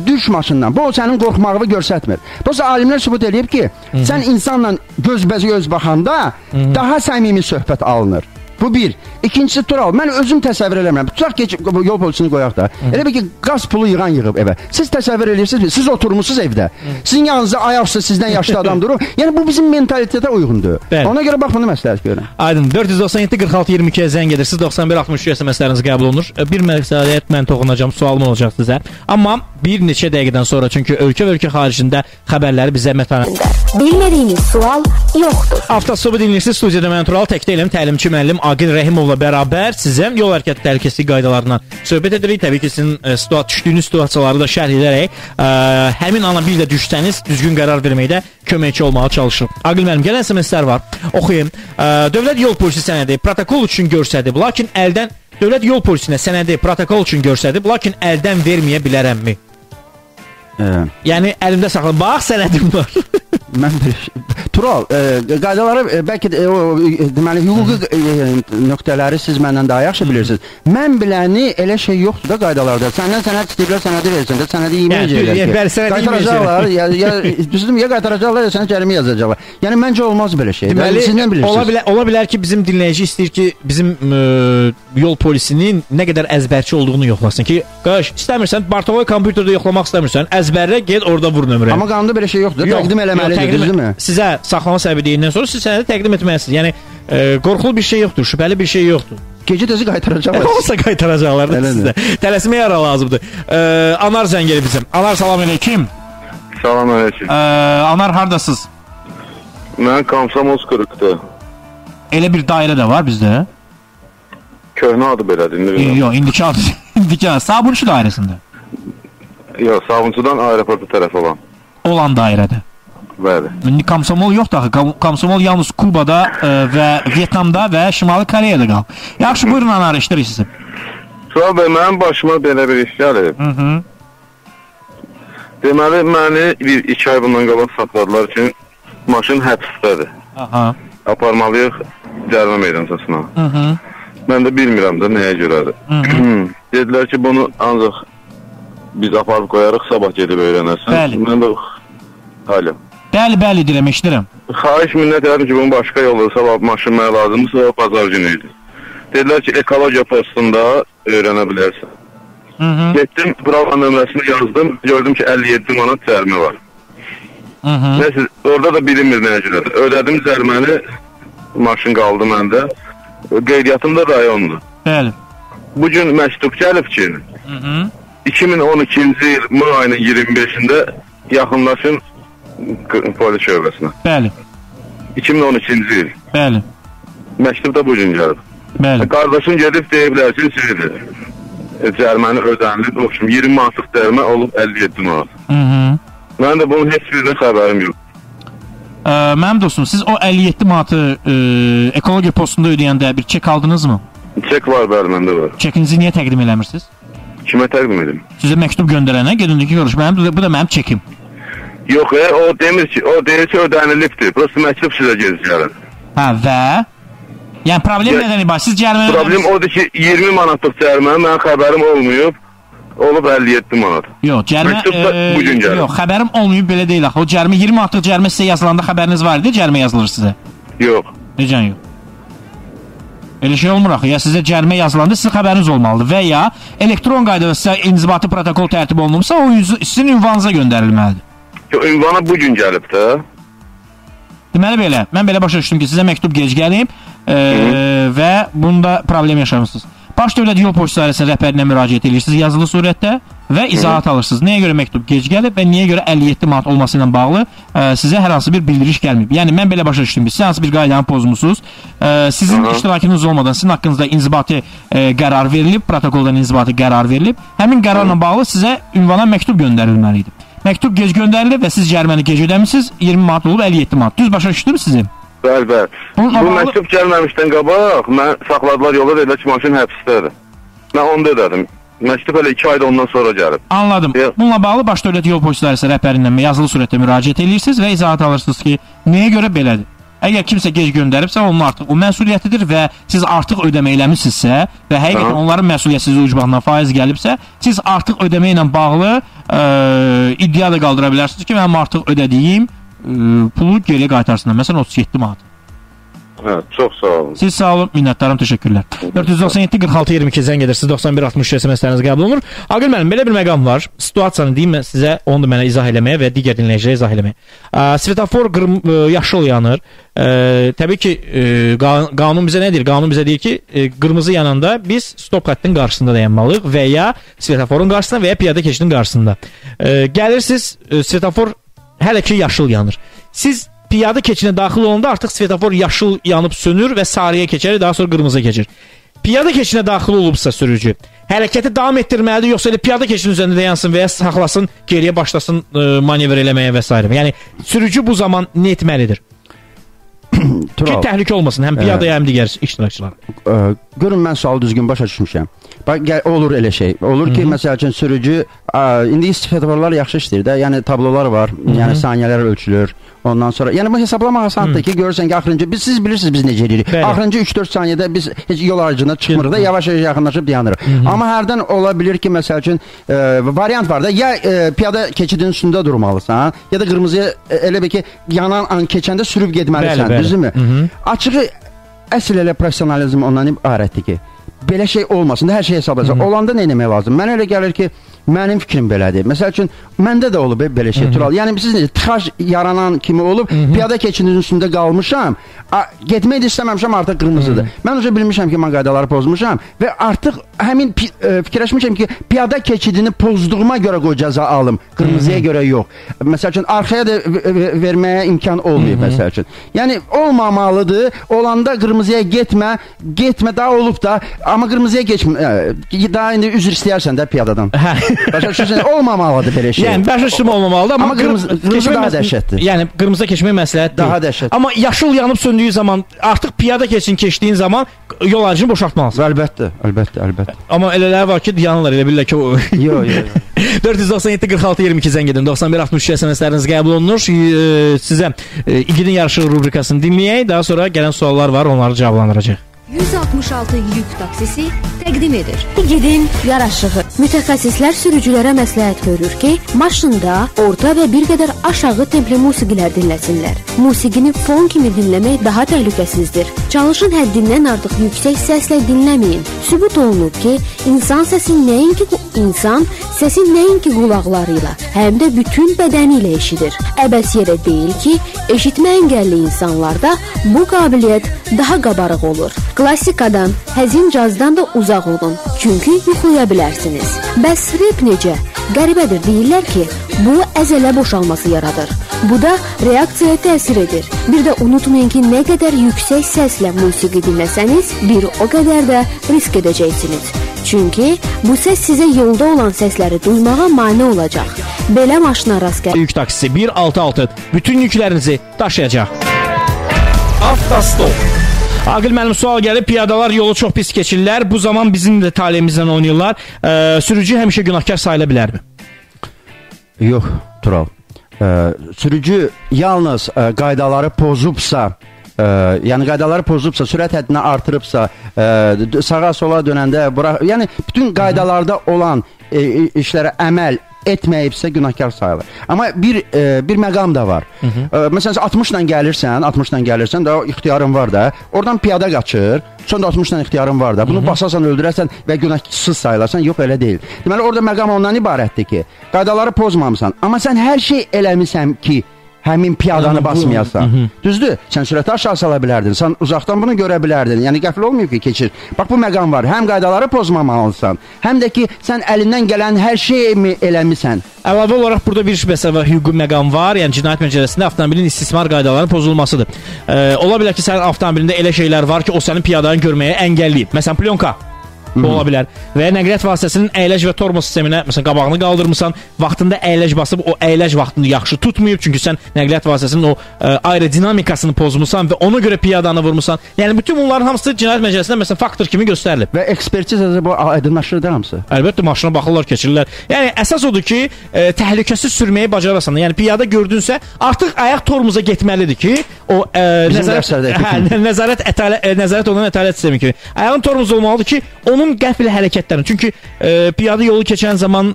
düş maşından. Bu, sənin qorxmağını göstərmir. Dolayısıyla alimlər sübut edib ki, sən insanla göz-bəzi-göz baxanda daha səmimi söhbət alınır. Bu bir. İkincisi Tural, mən özüm təsəvvür eləmirəm. Tutaq ki, yol polisini qoyaq da. Elə bir ki, qaz pulu yığan yığıb evə. Siz təsəvvür edirsiniz, siz oturmusunuz evdə. Sizin yanınızda ayaqsız, sizdən yaşlı adam durur. Yəni bu bizim mentalitetə uyğundur. Bəli. Ona görə bax bunu məsləhət görürəm. Aydın. 497-46-22-yə zəng edirsiniz. 91-63 SMS-ləriniz qəbul olunur. Bir məqsədiyyət mən toxunacağım, sualım olacaq sizə. Amma bir neçə dəqiqədən sonra, çünki ölkə xaricində xəbərləri bizə Bilmədiyiniz sual yoxdur. Avtostopu dinləyirsiniz. Studiyada mən Tural, təkdə ilə təlimçi müəllim Aqil Rəhimovla bərabər sizə yol hərəkəti təhlükəsizlik qaydalarından söhbət edirik. Təbii ki, sizin düşdüyünüz situasiyaları da şərh edərək həmin ana bir də düşsəniz düzgün qərar verməkdə köməkçi olmağa çalışırıq. Aqil müəllim, gələn SMS-lər var. Oxuyum. Dövlət yol polisi sənədi protokol üçün görsədib, lakin əldən dövlət yol polisinə sənədi protokol üçün görsədib, lakin əldən verməyə bilərəmmi? Yəni əlimdə saxla. Bax, sənədim var. Mən Tural, qaydaları bəlkə deməli hüquqi nöqtələri siz məndən daha yaxşı bilirsiniz. Mən biləni elə şey yoxdur da qaydalarda. Səndən sənəd istəyirlər, sənədi versin də, sənədi yeməyəcəklər ki. Qaytaracaqlar, ya qaytaracaqlar, ya sənə cərimə yazacaqlar. Yəni məncə olmaz belə şey. Deməli, ola bilər ki, bizim dinləyici istəyir ki, bizim yol polisinin nə qədər əzbərçi olduğunu yoxlasın ki, qaş, istəmirsən, Bartoloy kompüterdə yoxlamaq istəmirsən, əzbərlə get orada vur nömrə. Amma qanunda belə şey yoxdur. Təqdim eləməlidir, düzdürmü? Sizə saxlama səbəbi deyindən sonra siz sənədi təqdim etməlisiniz. Yəni qorxulu bir şey yoxdur, şübhəli bir şey yoxdur. Gecə tezə qaytaracaqlar. Olsa qaytaracaqlar da sizə. Tələsməyə ara lazımdır. Anar zəng edib bizim. Anar, salam aleyküm. Salam aleyküm. Anar, hardasınız? Mən Komsomolsk-da. Elə bir dairə də var bizdə. Köhnə adı belədir. Yox, indiki adı. İndiki Sabunçu dairəsində. Yox, Sabunçudan aeroporta tərəf olan dairədə. Bəli. İndi Komsomol yoxdur axı. Komsomol yalnız Kubada və Vyetnamda və Şimali Koreyada qalıb. Yaxşı, buyurun Anar, eşidirik sizi. Sual bəy, mənim başıma belə bir iş gəlib. Deməli, məni 2 ay bundan qabaq saxladılar ki, maşın həbsdədir. Aparmalıyıq cərimə meydançasına. Mən də bilmirəm də nəyə görədir. Dedilər ki, bunu ancaq biz aparıb qoyarıq, sabah gedib öyrənərsən. Bəli. Mən də hala. Bəli, deyirəm, eşidirəm. Xahiş minnət edirəm ki, bunun başqa yolu sabah maşın mənə lazımdır, sabah bazar günü idi. Dedilər ki, ekologiya postunda öyrənə bilərsən. Getdim, brava nömrəsini yazdım, gördüm ki, 57 manat cərimə var. Neyse, orada da bilinmir nəyə görədir. Ödədim cəriməni, maşın qaldı məndə. Qeydiyyatım da rayondur. Bəli. Bugün məktub gəlib ki, 2012-ci il may ayının 25-də yaxınlaşın polis şöbəsinə. Bəli. 2012-ci il. Bəli. Məktub da bugün gəlib. Bəli. Qardaşım gedib deyiblər ki, şeydir. Cəriməni ödənilib, 20 manatlıq cərimə olub 57 manat. Mən də bunun heç birinin xəbərim yox. Mənim dostum, siz o 57 manatı ekologiya postunda ödəyəndə bir çek aldınız mı? Çek var, bəli, məndə var. Çekinizi niyə təqdim eləmirsiniz? Kimə təqdim edim? Sizə məktub göndərənə, gedin ki, görüş, bu da mənim çekim. Yox, o demir ki, ödənilibdir. Prosta məktub sizə gəlir. Və? Yəni, problem nədən ibarət? Siz cərimə problem odur ki, 20 manatlıq cərimə mənim xəbərim olmayıb, olub 57 manat. Yox, cərimə, yox, xəbərim olmayıb, belə deyil axı. O cərimə, 20 manatlıq cərimə sizə yazılanda xəbəriniz var idi, cərimə yazılır sizə? Yox. Necən yox? Elə şey olmur axı, ya sizə cərimə yazılanda sizin xəbəriniz olmalıdır və ya elektron qaydada sizə inzibati protokol tərtib olunubsa, o sizin ünvanınıza göndərilməlidir. Ünvana bugün gəlib də. Deməli belə, mən belə başa düşdüm ki, sizə məktub gec gəlib və bunda problem yaşamışsınız. Baş Dövlət Yol Polisi İdarəsinin rəhbərinə müraciət edirsiniz yazılı surətdə və izahat alırsınız. Nəyə görə məktub gec gəlib və niyə görə 57 manat olması ilə bağlı sizə hər hansı bir bildiriş gəlməyib. Yəni, mən belə başa düşdüm ki, siz hansı bir qaydanı pozmusunuz, sizin iştirakınız olmadan sizin haqqınızda inzibati qərar verilib, protokoldan inzibati qərar verilib, həmin qərarla bağlı sizə ünvana məktub göndərilməli idi. Məktub gec göndərilib və siz cəriməni gec ödəmişsiniz, 20 manat olub 57 manat. Düz başa düşdüm sizin? Bəli. Bu məktub gəlməmişdən qabaq, mən saxladılar yolda, dedilər ki, maşın həbsdədir. Mən onu da ödədim. Məktub hələ 2 ayda ondan sonra gəlib. Anladım. Bununla bağlı Baş Dövlət Yol Polisi İdarəsi rəhbərindən yazılı surətdə müraciət edirsiniz və izahat alırsınız ki, nəyə görə belədir? Əgər kimsə gec göndəribsə, onun artıq o məsuliyyətidir və siz artıq ödəmə eləmişsinizsə və həqiqətən onların məsuliyyəti sizə ucbatından faiz gəlibsə, siz artıq ödəmə ilə bağlı iddia da qaldıra bilərsiniz ki, mənim artıq ödədiyim pulu geriyə qaytarsınlar. Məsələn, 37 manat. Hə, çox sağ olun. Siz sağ olun, minnətdaram, təşəkkürlər. 497 46 22 zəng edirsiniz, 91 60 SMS-ləriniz qəbul olunur. Aqil müəllim, belə bir məqam var. Situasiyanı deyim mən sizə, onu da mənə izah eləməyə və digər dinləyicilərə izah eləməyə. Svetofor yaşıl yanır. Təbii ki, qanun bizə nə deyir? Qanun bizə deyir ki, qırmızı yananda biz stop xəttin qarşısında dayanmalıyıq və ya svetoforun qarşısında və ya piyada keçidin qarşısında. Gəlirsiniz, svetofor hələ ki yaşıl yanır. Siz piyada keçidinə daxil olanda artıq svetofor yaşıl yanıb sönür və sarıya keçər, daha sonra qırmızıya keçir. Piyada keçidinə daxil olubsa sürücü, hərəkəti davam etdirməlidir, yoxsa elə piyada keçidinin üzərində dayansın və ya saxlasın, geriyə başlasın manevr eləməyə və s. Yəni sürücü bu zaman nə etməlidir? Ki təhlükə olmasın həm piyadaya, həm digər iştirakçılara. Görün, mən sualı düzgün başa düşmüşəm. Bax, olur elə şey. Olur ki, məsəl üçün sürücü, indi svetoforlar yaxşı işləyir də, yəni tablolar var, yəni saniyələr ölçülür. Ondan sonra, yəni bu hesablamaq asandır ki, görürsən ki, axırıncı, siz bilirsiniz biz necə edirik. Axırıncı 3-4 saniyədə biz heç yol aracına çıxmırıq da, yavaş-yavaş yaxınlaşıb dayanırıq. Amma hərdən ola bilir ki, məsəl üçün, variant var da, ya piyada keçidin üstündə durmalısan, ya da qırmızıya elə bir ki, yanan an keçəndə sürüb getməlisən, düzdürmü? Açığı, əsl elə profesionalizm ondan ibarətdir ki, belə şey olmasın da, hər şey hesablasın. Olanda nə etmək lazım? Mənə elə gəlir ki, mənim fikrim belədir. Məsəl üçün, məndə də olub belə şey, Tural. Yəni, siz necə, tıxac yaranan kimi olub, piyada keçidinin üstündə qalmışam, getmək də istəməmişəm, artıq qırmızıdır. Mən уже bilmişəm ki, mən qaydaları pozmuşam və artıq həmin fikirləşmişəm ki, piyada keçidini pozduğuma görə qoy cəza alım, qırmızıya görə yox. Məsəl üçün, arxaya da verməyə imkan olmayıb, məsəl üçün. Yəni, olmamalıdır, olanda qırmızıya getmə, daha olub da, amma qırmızıya geçmə, daha indi üzr istəyərsən də piyadadan. Başa düşürsən, olmamalıdır belə şey. Yəni, başa düşürüm olmamalıdır, amma qırmızı daha dəhşətdir. Yəni, qırmızıda keçmək məsləhət deyil. Daha dəhşətdir. Amma yaşıl yanıb söndüyü zaman, artıq piyada keçdiyin zaman yol aracını boşaltmalısın. Əlbəttə. Amma elələr var ki, yanırlar, elə bilirlər ki, o... Yox. 497 46 22 zəng edin, 91 60 SMS-ləriniz qəbul olunur. Sizə İgidin yarışı rubrikasını dinləyək, daha sonra gələn suallar var, onları cavablandıracaq. 166 yük taksisi təqdim edir. İgidin yaraşığı. Mütəxəssislər sürücülərə məsləhət görür ki, maşında orta və bir qədər aşağı templi musiqilər dinləsinlər. Musiqini fon kimi dinləmək daha təhlükəsizdir. Çalışın həddindən artıq yüksək səslə dinləməyin. Sübut olunub ki, insan səsi nəinki qulaqlarıyla, həm də bütün bədəni ilə eşidir. Əbəs yerə deyil ki, eşitmə əngəlli insanlarda bu qabiliyyət daha qabarıq olur. Klassikadan, həzin cazdan da uzaq olun, çünki yuxuya bilərsiniz. Bəs rep necə? Qəribədir, deyirlər ki, bu əzələ boşalması yaradır. Bu da reaksiyaya təsir edir. Bir də unutmayın ki, nə qədər yüksək səslə musiqi dinləsəniz, bir o qədər də risk edəcəksiniz. Çünki bu səs sizə yolda olan səsləri duymağa mane olacaq. Belə maşına rast gəlir. Yük taksisi 166 bütün yüklərinizi daşıyacaq. Avtostop. Aqil müəllim, sual gəlib, piyadalar yolu çox pis keçirlər, bu zaman bizim də taleyimizlə oynayırlar. Sürücü həmişə günahkar sayıla bilərmi? Yox, Tural. Sürücü yalnız qaydaları pozubsa, sürət həddini artırıbsa, sağa sola dönəndə, yəni bütün qaydalarda olan işlərə əməl etməyibsə günahkar sayılır. Amma bir məqam da var. Məsələn, 60-la gəlirsən da ixtiyarın var da, oradan piyada qaçır, sonra 60-la ixtiyarın var da, bunu basasan, öldürərsən və günahsız sayılarsan, yox elə deyil. Deməli, orada məqam ondan ibarətdir ki, qaydaları pozmamısan, amma sən hər şey eləmisən ki, həmin piyadanı basmayasan. Düzdür? Sən sürəti aşağı sala bilərdin. Sən uzaqdan bunu görə bilərdin. Yəni qəfil olmayıb ki, keçir. Bax, bu məqam var. Həm qaydaları pozmamalısan, həm də ki, sən əlindən gələn hər şeyi eləmisən. Əlavə olaraq burada bir məsələ hüquqi məqam var. Yəni cinayət məcəlləsində avtomobilin istismar qaydalarının pozulmasıdır. Ola bilər ki, sənin avtomobilində elə şeylər var ki, o sənin piyadanı görməyə əngəlləyib. Məsələn, plyonka. Ola bilər. Və nəqliyyat vasitəsinin əyləc və tormoz sisteminə, məsələn, qabağını qaldırmısan, vaxtında əyləc basıb, o əyləc vaxtını yaxşı tutmayıb, çünki sən nəqliyyat vasitəsinin o aerodinamikasını pozmusan və ona görə piyadanı vurmusan. Yəni, bütün bunların hamısı cinayət məcəlləsində, məsələn, faktor kimi göstərilib. Və ekspertizada bu aydınlaşır da hamısı. Əlbəttə, maşına baxırlar, keçirlər. Yəni, əsas odur ki, təhlükəsiz sürməyi bacarasan. Yəni, piyada gördünsə, artıq ayaq tormoza getməlidir ki, o nəzarət olan ətalət sistemi kimi. Ayağın tormoz olmalıdır ki, onun qəfil hərəkətlərini. Çünki piyada yolu keçən zaman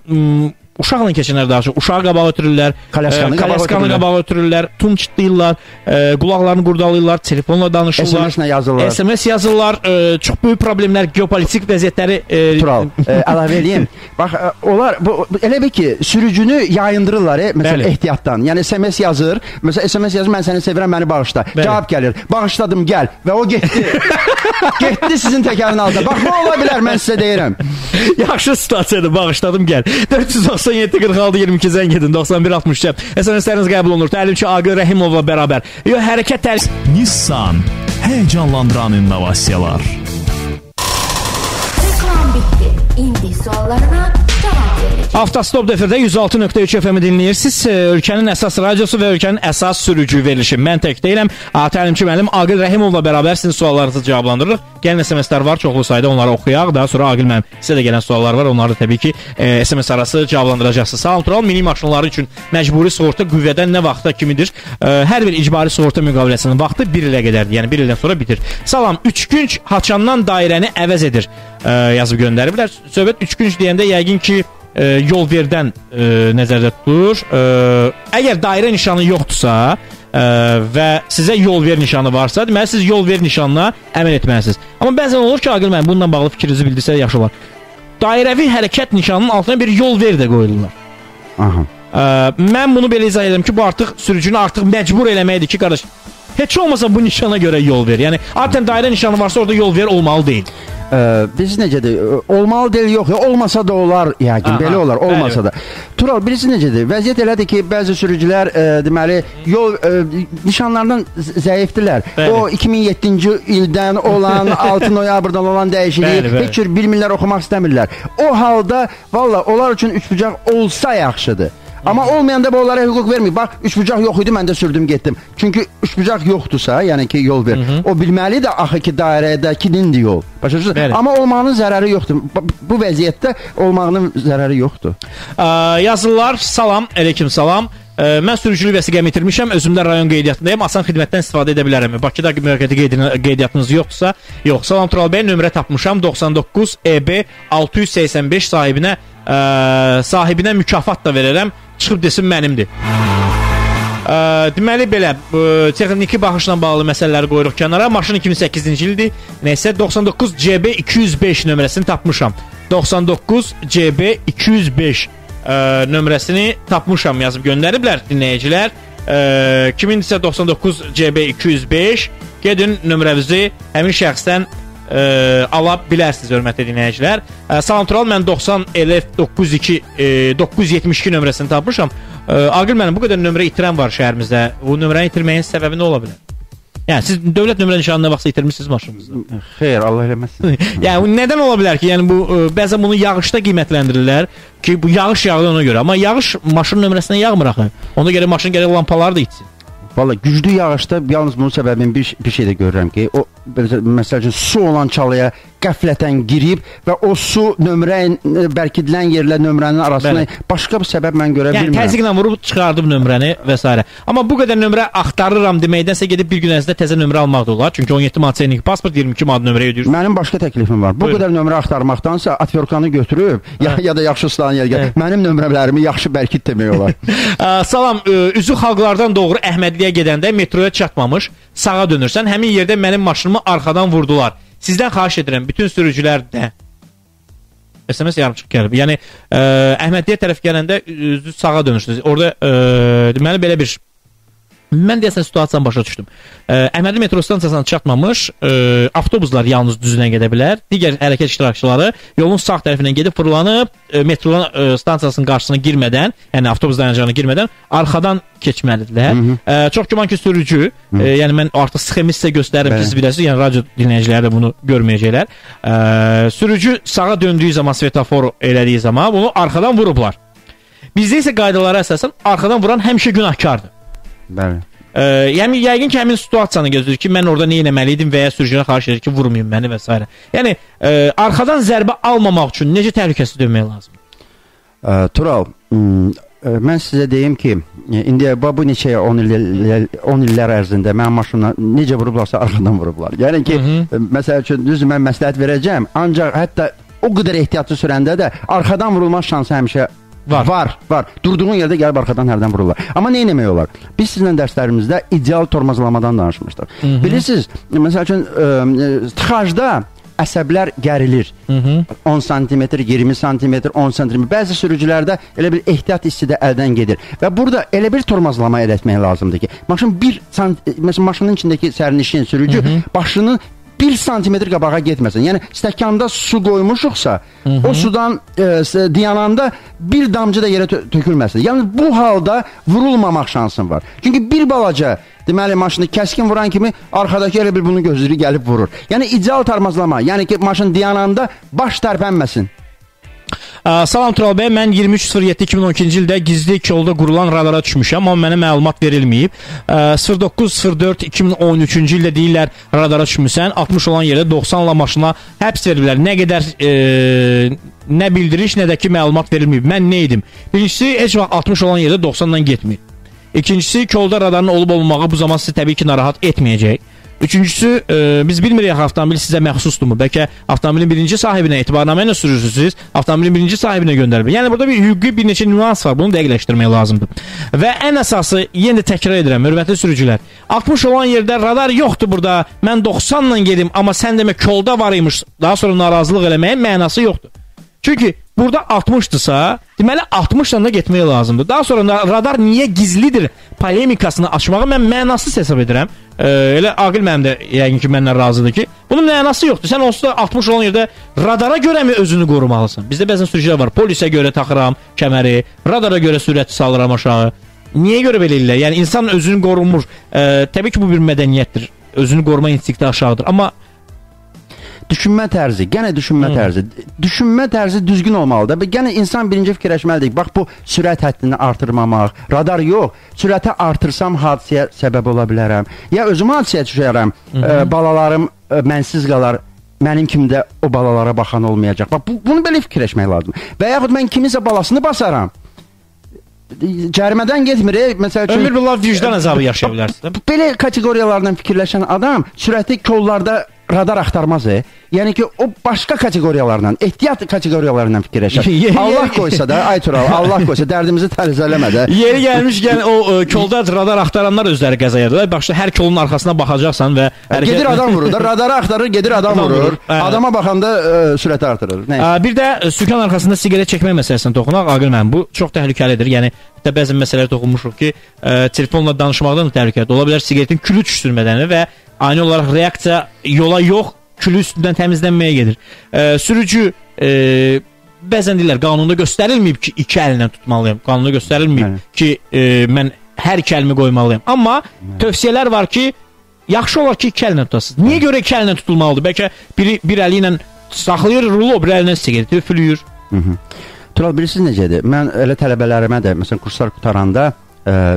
uşaqla keçənlər daha çox uşağı qabağa ötürürlər, Kalyaskanı qabağa ötürürlər, tum çitlayırlar, qulaqlarını qurdalayırlar, telefonla danışırlar, SMS yazırlar, çox böyük problemlər, geopolitik vəziyyətləri Tural, əlavə eləyim. Bax, onlar elə bil ki, sürücünü yayındırırlar, məsələn, ehtiyatdan. Yəni SMS yazır, məsələn, SMS yazır, mən səni sevirəm, məni bağışla. Cavab gəlir, bağışladım, gəl. Və o getdi. Getdi sizin təkərin altında. Bax, nə ola bilər, mən sizə deyirəm. Yaxşı situasiyadır, bağışladım, gəl. 497 46 22 zəng edin, 91 60. SMS-ləriniz qəbul olunur. Təlimçi Aqil Rəhimovla bərabər. Hərəkət Nissan, həyəcanlandıran innovasiyalar. Reklam bitdi. İndi suallarına cavab verəcək. Avtostop efirdə 106.3 FM-i dinləyirsiniz. Ölkənin əsas radiosu və ölkənin əsas sürücü verilişi. Mən tək deyiləm. Təlimçi müəllim Aqil Rəhimovla bərabər sizin suallarınızı cavablandırırıq. Gəlin SMS-lər var, çoxlu sayda onları oxuyaq. Daha sonra Aqil müəllim sizə də gələn suallar var. Onları da təbii ki SMS arası cavablandıracaqsınız. Salam Tural, mini maşınları üçün məcburi sığorta qüvvədən nə vaxta kimidir? Hər bir icbari sığorta müqaviləsinin vaxtı 1 ilə qədərdir. Yəni 1 ildən sonra bitir. Salam, 3 günc haçandan dairəni əvəz edir. Yazıb göndəriblər. Söhbət 3 günc deyəndə yəqin ki yol verdən nəzərdə tutulur. Əgər dairə nişanı yoxdursa və sizə yol ver nişanı varsa, deməli siz yol ver nişanına əməl etməlisiniz. Amma bəzən olur ki, Aqil müəllim bununla bağlı fikrinizi bildirsə yaxşı olar. Dairəvi hərəkət nişanının altına bir yol ver də qoyulurlar. Aha. Mən bunu belə izah edirəm ki, bu artıq sürücünü artıq məcbur eləməkdir ki, qardaş, heç olmasa bu nişana görə yol ver. Yəni adətən dairə nişanı varsa orada yol ver olmalı deyil. Biz necədir? Olmalı deyil, yox. Olmasa da olar, yəqin. Belə olar, olmasa da. Tural, birisi necədir? Vəziyyət elədir ki, bəzi sürücülər deməli yol nişanlardan zəifdirlər. O 2007-ci ildən olan 6 noyabrdan olan dəyişikliyi heç cür bilmirlər, oxumaq istəmirlər. O halda valla onlar üçün üçbucaq olsa yaxşıdır. Amma olmayanda bu onlara hüquq vermir. Bax, üçbucaq yox idi, mən də sürdüm, getdim. Çünki üçbucaq yoxdursa, yəni ki, yol ver. O bilməlidir axı ki, dairədəkinindir yol. Başa düşürsünüz? Amma olmağının zərəri yoxdur. Bu vəziyyətdə olmağının zərəri yoxdur. Yazırlar, salam, aleyküm salam. Mən sürücülük vəsiqəmi itirmişəm, özümdə rayon qeydiyyatındayım, asan xidmətdən istifadə edə bilərəm. Bakıda müvəqqəti qeydiyyatınız yoxdursa, yox. Salam Tural bəy, nömrə tapmışam, 99 EB 685 sahibinə mükafat da verərəm, çıxıb desin mənimdir. Deməli belə, texniki baxışla bağlı məsələləri qoyuruq kənara. Maşın 2008-ci ildir. Nəysə 99 CB 205 nömrəsini tapmışam. 99 CB 205 nömrəsini tapmışam, yazıb göndəriblər dinləyicilər. Kimindirsə 99 CB 205, gedin nömrənizi həmin şəxsdən ala bilərsiniz, hörmətli dinləyicilər. Salam Tural, mən 90 LF 972 nömrəsini tapmışam. Aqil mənim, bu qədər nömrə itirən var şəhərimizdə. Bu nömrəni itirməyin səbəbi nə ola bilər? Yəni siz dövlət nömrə nişanına vaxtsa itirmişsiniz maşınınızda. Xeyr, Allah eləməsin. Yəni nədən ola bilər ki? Yəni bu bəzən bunu yağışda qiymətləndirirlər ki, bu yağış yağdı ona görə. Amma yağış maşın nömrəsinə yağmır axı. Ona görə maşın gərək lampaları da itsin. Valla güclü yağışda yalnız bunun səbəbini bir şey də görürəm ki, o məsəl üçün su olan çalıya qəflətən girib və o su nömrəyin bərkidilən yerlə nömrənin arasında başqa bir səbəb mən görə bilmirəm. Yəni təzyiqlə vurub çıxardım nömrəni və s. Amma bu qədər nömrə axtarıram deməkdənsə gedib bir gün ərzində təzə nömrə almaq da olar. Çünki 17 manat çeynik pasport, 22 manat nömrə ödəyirsən. Mənim başqa təklifim var. Bu qədər nömrə axtarmaqdansa atverkanı götürüb ya da yaxşı ustana gəl. Mənim nömrələrimi yaxşı bərkid demək olar. Salam, üzü xalqlardan doğru Əhmədliyə gedəndə metroya çatmamış, sağa dönürsən, həmin yerdə mənim maşınımı arxadan vurdular. Sizdən xahiş edirəm, bütün sürücülər də SMS yarımçıq gəlib. Yəni Əhmədliyə tərəf gələndə üzü sağa dönürsünüz. Orada deməli belə bir mən deyəsən situasiyanı başa düşdüm. Əhmədli metro stansiyasına çatmamış avtobuslar yalnız düzünə gedə bilər. Digər hərəkət iştirakçıları yolun sağ tərəfindən gedib fırlanıb metro stansiyasının qarşısına girmədən, yəni avtobus dayanacağına girmədən arxadan keçməlidirlər. Çox güman ki, sürücü, yəni mən artıq sxemi sizə göstərirəm ki, siz biləsiniz, yəni radio dinləyiciləri də bunu görməyəcəklər. Sürücü sağa döndüyü zaman, svetofor elədiyi zaman bunu arxadan vurublar. Bizdə isə qaydalara əsasən arxadan vuran həmişə günahkardır. Bəli. Yəni yəqin ki, həmin situasiyanı gözləyir ki, mən orada nə etməliydim və ya sürücünə xahiş edir ki, vurmayın məni və s. Yəni arxadan zərbə almamaq üçün necə təhlükəsiz dönmək lazımdır? Tural, mən sizə deyim ki, indi bu neçə 10 illər ərzində mənim maşınla necə vurublarsa arxadan vurublar. Yəni ki, məsəl üçün düzdür, mən məsləhət verəcəm, ancaq hətta o qədər ehtiyatlı sürəndə də arxadan vurulma şansı həmişə Var. Durduğun yerdə gəlib arxadan hərdən vururlar. Amma nə etmək olar? Biz sizlə dərslərimizdə ideal tormozlamadan danışmışdıq. Bilirsiniz, məsəl üçün tıxacda əsəblər gərilir. 10 sm, 20 sm, 10 sm. Bəzi sürücülərdə elə bir ehtiyat hissi də əldən gedir. Və burada elə bir tormozlama etmək lazımdır ki, maşının içindəki sərnişin sürücü başını 1 santimetr qabağa getməsin. Yəni stəkanda su qoymuşuqsa, o sudan dayananda bir damcı da yerə tökülməsin. Yəni bu halda vurulmamaq şansın var. Çünki bir balaca deməli maşını kəskin vuran kimi arxadakı elə bir bunu gözləri gəlib vurur. Yəni ideal tormozlama, yəni ki maşın dayananda baş tərpənməsin. Salam Tural bəy, mən 23.07.2012-ci ildə gizli yolda qurulan radara düşmüşəm, amma mənə məlumat verilməyib. 09.04.2013-cü ildə deyirlər radara düşmüsən, 60 olan yerdə 90-la maşına həbs verirlər. Nə qədər nə bildiriş, nə də ki məlumat verilməyib. Mən nə edim? Birincisi, heç vaxt 60 olan yerdə 90-dan getmir. İkincisi, yolda radarın olub-olmağı bu zaman sizi təbii ki narahat etməyəcək. Üçüncüsü, biz bilmirik avtomobil sizə məxsusdurmu? Bəlkə avtomobilin birinci sahibinə etibarnamə ilə sürürsünüz, avtomobilin birinci sahibinə göndərilir. Yəni burada bir hüquqi bir neçə nüans var, bunu dəqiqləşdirmək lazımdır. Və ən əsası, yenə də təkrar edirəm, hörmətli sürücülər, 60 olan yerdə radar yoxdur burada, mən 90-la gedim, amma sən demək yolda var imiş, daha sonra narazılıq eləməyin mənası yoxdur. Çünki burada 60-dırsa, deməli 60-la da getmək lazımdır. Daha sonra radar niyə gizlidir polemikasını açmağı mən mənasız hesab edirəm. Elə Aqil mənim də yəqin ki mənlə razıdır ki, bunun mənası yoxdur. Sən onsuz da 60 olan yerdə radara görəmi özünü qorumalısan? Bizdə bəzən sürücülər var, polisə görə taxıram kəməri, radara görə sürəti salıram aşağı. Niyə görə belə eləyirlər? Yəni insan özünü qorumur. Təbii ki bu bir mədəniyyətdir. Özünü qoruma instinkti aşağıdır. Amma düşünmə tərzi, düşünmə tərzi düzgün olmalıdır. Gənə insan birinci fikirləşməlidir. Bax bu sürət həddini artırmamaq, radar yox. Sürəti artırsam hadisəyə səbəb ola bilərəm. Ya özüm hadisəyə düşərəm, balalarım mənsiz qalar. Mənim kimi də o balalara baxan olmayacaq. Bax bunu belə fikirləşmək lazımdır. Və yaxud mən kimisə balasını basaram. Cərimədən getmir. Məsəl üçün ömür billah vicdan əzabı yaşaya bilərsən. Belə kateqoriyalardan fikirləşən adam sürəti kollarda radar axtarmaz. Yəni ki, o başqa kateqoriyalardan, ehtiyat kateqoriyalarından fikirləşər. Allah qoysa da, ay Tural, Allah qoysa dərdimizi tərizələmə də. Yeri gəlmişkən o kolda radar axtaranlar özləri qəzaya gəlirlər. Başda hər kolun arxasına baxacaqsan və gedir adam vurur da, radarı axtarır, gedir adam vurur. Adama baxanda sürəti artırır. Bir də sükan arxasında siqaret çəkmək məsələsinə toxunaq, Aqil mənim. Bu çox təhlükəlidir. Yəni bəzi məsələlər toxunmuşuq ki, telefonla danışmaqdan da təhlükəlidir. Ola bilər siqaretin külü düşürmədəni və ani olaraq reaksiya yola yox, külü üstündən təmizlənməyə gedir. Sürücü bəzən deyirlər, qanunda göstərilməyib ki, 2 əllə tutmalıyım. Qanunda göstərilməyib ki, mən hər iki əlimi qoymalıyım. Amma tövsiyələr var ki, yaxşı olar ki, 2 əllə tutasınız. Niyə görə 2 əllə tutulmalıdır? Bəlkə bir əli ilə saxlayır rulo, bir əlinə siqareti üflüyür. Tural, bilirsiniz necədir? Mən elə tələbələrimə də, məsələn, kurslar qutaranda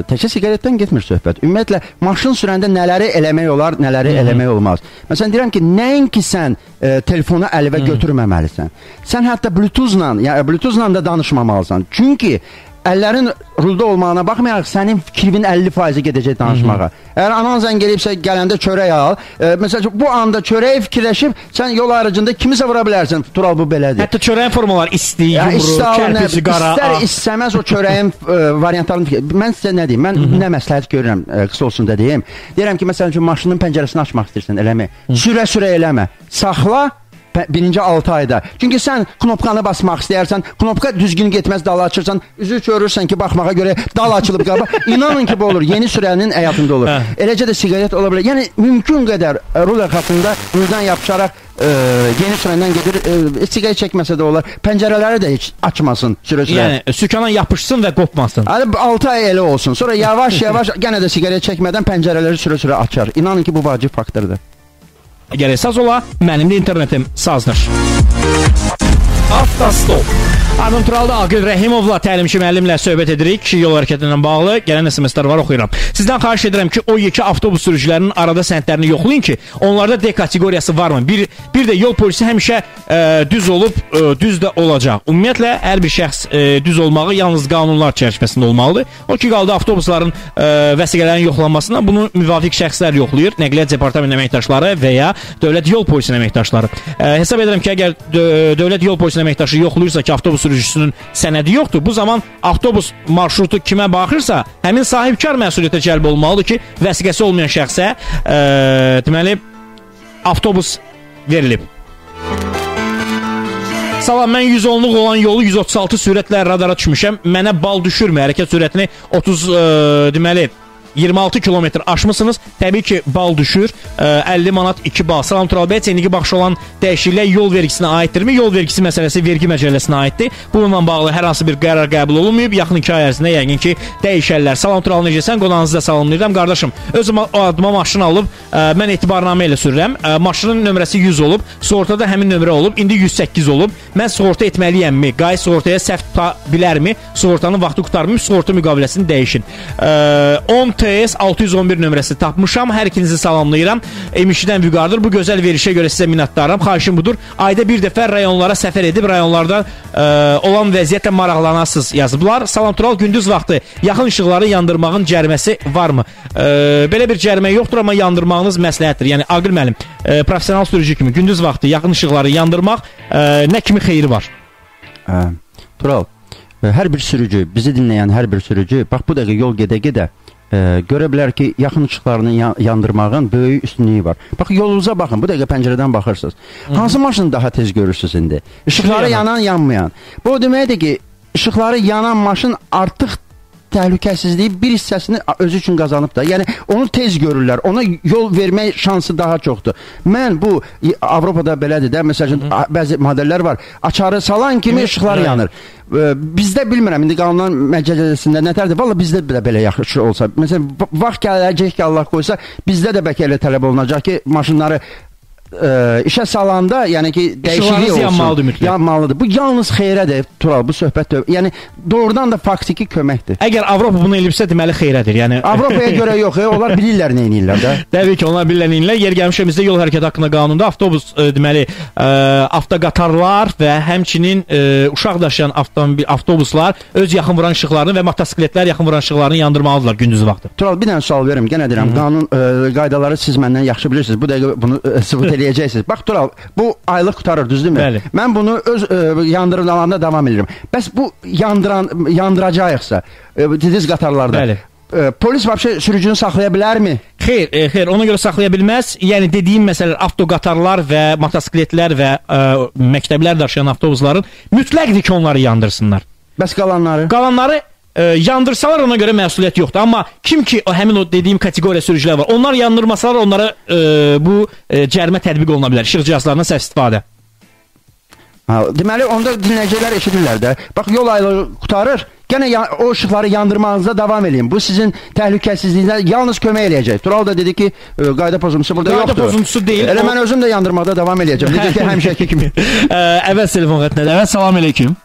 təkcə siqaretdən getmir söhbət. Ümumiyyətlə, maşın sürəndə nələri eləmək olar, nələri eləmək olmaz. Məsələn, deyirəm ki, nəinki sən telefonu əlimə götürməməlisən. Sən hətta Bluetooth-la da danışmamalısan. Çünki əllərin rulda olmağına baxmayaraq sənin fikrin 50% gedəcək danışmağa. Əgər anan zəng eləyibsə gələndə çörək al. Məsələn, bu anda çörəyi fikirləşib sən yol ayrıcında kimisə vura bilərsən. Tural, bu belədir. Hətta çörəyin formaları isti, yumru, kərpici, qara. İstər istəməz o çörəyin variantlarını fikirləşib. Mən sizə nə deyim? Mən nə məsləhət görürəm, qısa olsun da deyim. Deyirəm ki, məsələn üçün maşının pəncərəsini açmaq istəyirsən, eləmi? Sürə-sürə eləmə. Saxla. Birinci 6 ayda. Çünki sən knopkanı basmaq istəyərsən, knopka düzgün getməz, dal açırsan, üzü görürsən ki, baxmağa görə dal açılıb qaba. İnanın ki, bu olur. Yeni sürənin həyatında olur. Eləcə də siqaret ola bilər. Yəni, mümkün qədər rul arxasında ruldan yapışaraq yeni sürəndən gedir, siqaret çəkməsə də olar. Pəncərələri də heç açmasın sürə-sürə. Yəni, sükana yapışsın və qopmasın. 6 ay elə olsun. Sonra yavaş-yavaş yenə də siqaret çəkmədən pəncərələri sürə-sürə açar. İnanın ki, bu vacib faktordur. Gərək saz ola, mənim də internetim sazdır. Avtostop. Adım Turalda Aqil Rəhimovla təlimçi müəllimlə söhbət edirik. Yol hərəkəti ilə bağlı gələn SMS-lər var, oxuyuram. Sizdən xahiş edirəm ki, o yekə avtobus sürücülərinin arada sənədlərini yoxlayın ki, onlarda D kateqoriyası varmı? Bir də yol polisi həmişə düz olub, düz də olacaq. Ümumiyyətlə, hər bir şəxs düz olmağı yalnız qanunlar çərçivəsində olmalıdır. O ki, qaldı avtobusların vəsiqələrin yoxlanmasına bunu müvafiq şəxslər yoxlayır. Nəqliyyat departamentinin əməkdaşları və ya dövlət yol polisinin əməkdaşları. Hesab edirəm ki, əgər dövlət yol polisinin əməkdaşı yoxlayırsa ki, avtobus avtobus sürücüsünün sənədi yoxdur. Bu zaman avtobus marşrutu kimə baxırsa, həmin sahibkar məsuliyyətə cəlb olmalıdır ki, vəsiqəsi olmayan şəxsə deməli avtobus verilib. Salam, mən 110-luq olan yolu 136 sürətlə radara düşmüşəm. Mənə bal düşürmü? Hərəkət sürətini 26 kilometr aşmışsınız. Təbii ki, bal düşür. 50 manat 2 bal. Salam Tural bəy, indiki baxış olan dəyişikliklər yol vergisinə aiddirmi? Yol vergisi məsələsi vergi məcəlləsinə aiddir. Bununla bağlı hər hansı bir qərar qəbul olunmayıb. Yaxın 2 ay ərzində yəqin ki, dəyişərlər. Salam Tural, necəsən? Qonağınızı da salamlayıram. Qardaşım, özüm adıma maşın alıb, mən etibarnamə ilə sürürəm. Maşının nömrəsi 100 olub, sığortada həmin nömrə olub, indi 108 olub. Mən sığorta etməliyəmmi? Qay sığortaya səhv tuta bilərmi? Sığortanın vaxtı qurtarmayıb, sığorta müqaviləsini dəyişin. 10 TS 611 nömrəsi tapmışam. Hər ikinizi salamlayıram. Emişidən Vüqardır. Bu gözəl verişə görə sizə minnətdaram. Xahişim budur. Ayda bir dəfə rayonlara səfər edib, rayonlarda olan vəziyyətlə maraqlanasınız yazıblar. Salam Tural, gündüz vaxtı yaxın işıqları yandırmağın cəriməsi varmı? Belə bir cərimə yoxdur, amma yandırmağınız məsləhətdir. Yəni Aqil müəllim, professional sürücü kimi gündüz vaxtı yaxın işıqları yandırmaq nə kimi xeyri var? Tural, hər bir sürücü, bizi dinləyən hər bir sürücü, bax bu dəqiqə yol gedə-gedə görə bilər ki, yaxın işıqlarını yandırmağın böyük üstünlüyü var. Bax, yolunuza baxın, bu dəqiqə pəncərədən baxırsınız. Hansı maşını daha tez görürsünüz indi? İşıqları yanan, yanmayan. Bu deməkdir ki, işıqları yanan maşın artıq təhlükəsizliyi bir hissəsini özü üçün qazanıb da. Yəni, onu tez görürlər. Ona yol vermək şansı daha çoxdur. Mən bu, Avropada belədir də, məsəl üçün, bəzi modellər var. Açarı salan kimi işıqlar yanır. Bizdə bilmirəm, indi qanunların məcəlləsində nətərdir? Valla bizdə belə yaxşı olsa. Məsələn, vaxt gələcək ki, Allah qoysa, bizdə də bəlkə elə tələb olunacaq ki, maşınları işə salanda, yəni ki, dəyişiklik olsun. Yanmalıdır mütləq. Yanmalıdır. Bu yalnız xeyrədir, Tural, bu söhbət. Yəni, doğrudan da faktiki köməkdir. Əgər Avropa bunu elibsə, deməli xeyrədir. Yəni Avropaya görə yox, onlar bilirlər nə edirlər də. Təbii ki, onlar bilirlər nə edirlər. Yer gəlmişəmizdə yol hərəkəti haqqında qanunda avtobus, deməli, avtoqatarlar və həmçinin uşaq daşıyan avtobuslar öz yaxın vuran işıqlarını və motosikletlər yaxın vuran işıqlarını yandırmalıdırlar gündüz vaxtı. Tural, bir dənə sual verim, genə deyirəm. Qanun qaydaları siz məndən yaxşı bilirsiniz. Bu dəqiqə bunu sübut eləyəcəksiniz. Bax Tural, bu aylıq qutarır, düzdürmü? Bəli. Mən bunu öz yandırıcılarında davam edirəm. Bəs bu yandıracaqsa, dediz qatarlarda. Bəli. Polis vəbşə sürücünü saxlaya bilərmi? Xeyr, ona görə saxlaya bilməz. Yəni dediyim məsələ avtoqatarlar və motosikletlər və məktəblər daşıyan avtobusların mütləqdir ki, onları yandırsınlar. Bəs qalanları? Qalanları yandırsalar ona görə məsuliyyət yoxdur. Amma kim ki həmin o dediyim kateqoriya sürücülər var, onlar yandırmasalar onlara bu cərimə tətbiq oluna bilər. İşıq cihazlarına səhv istifadə. Deməli, onda dinləyicilər eşidirlər də. Bax, yol aylığı qutarır, gənə o işıqları yandırmanızda davam edin. Bu sizin təhlükəsizliyinizə yalnız kömək eləyəcək. Tural da dedi ki, qayda pozuntusu burada yoxdur. Qayda pozuntusu deyil. Elə mən özüm də yandırmaqda davam eləyəcəm. Necə ki, həmişəki kimi. Əvəz telefon xəttinədir. Əvəz, salam aleyküm.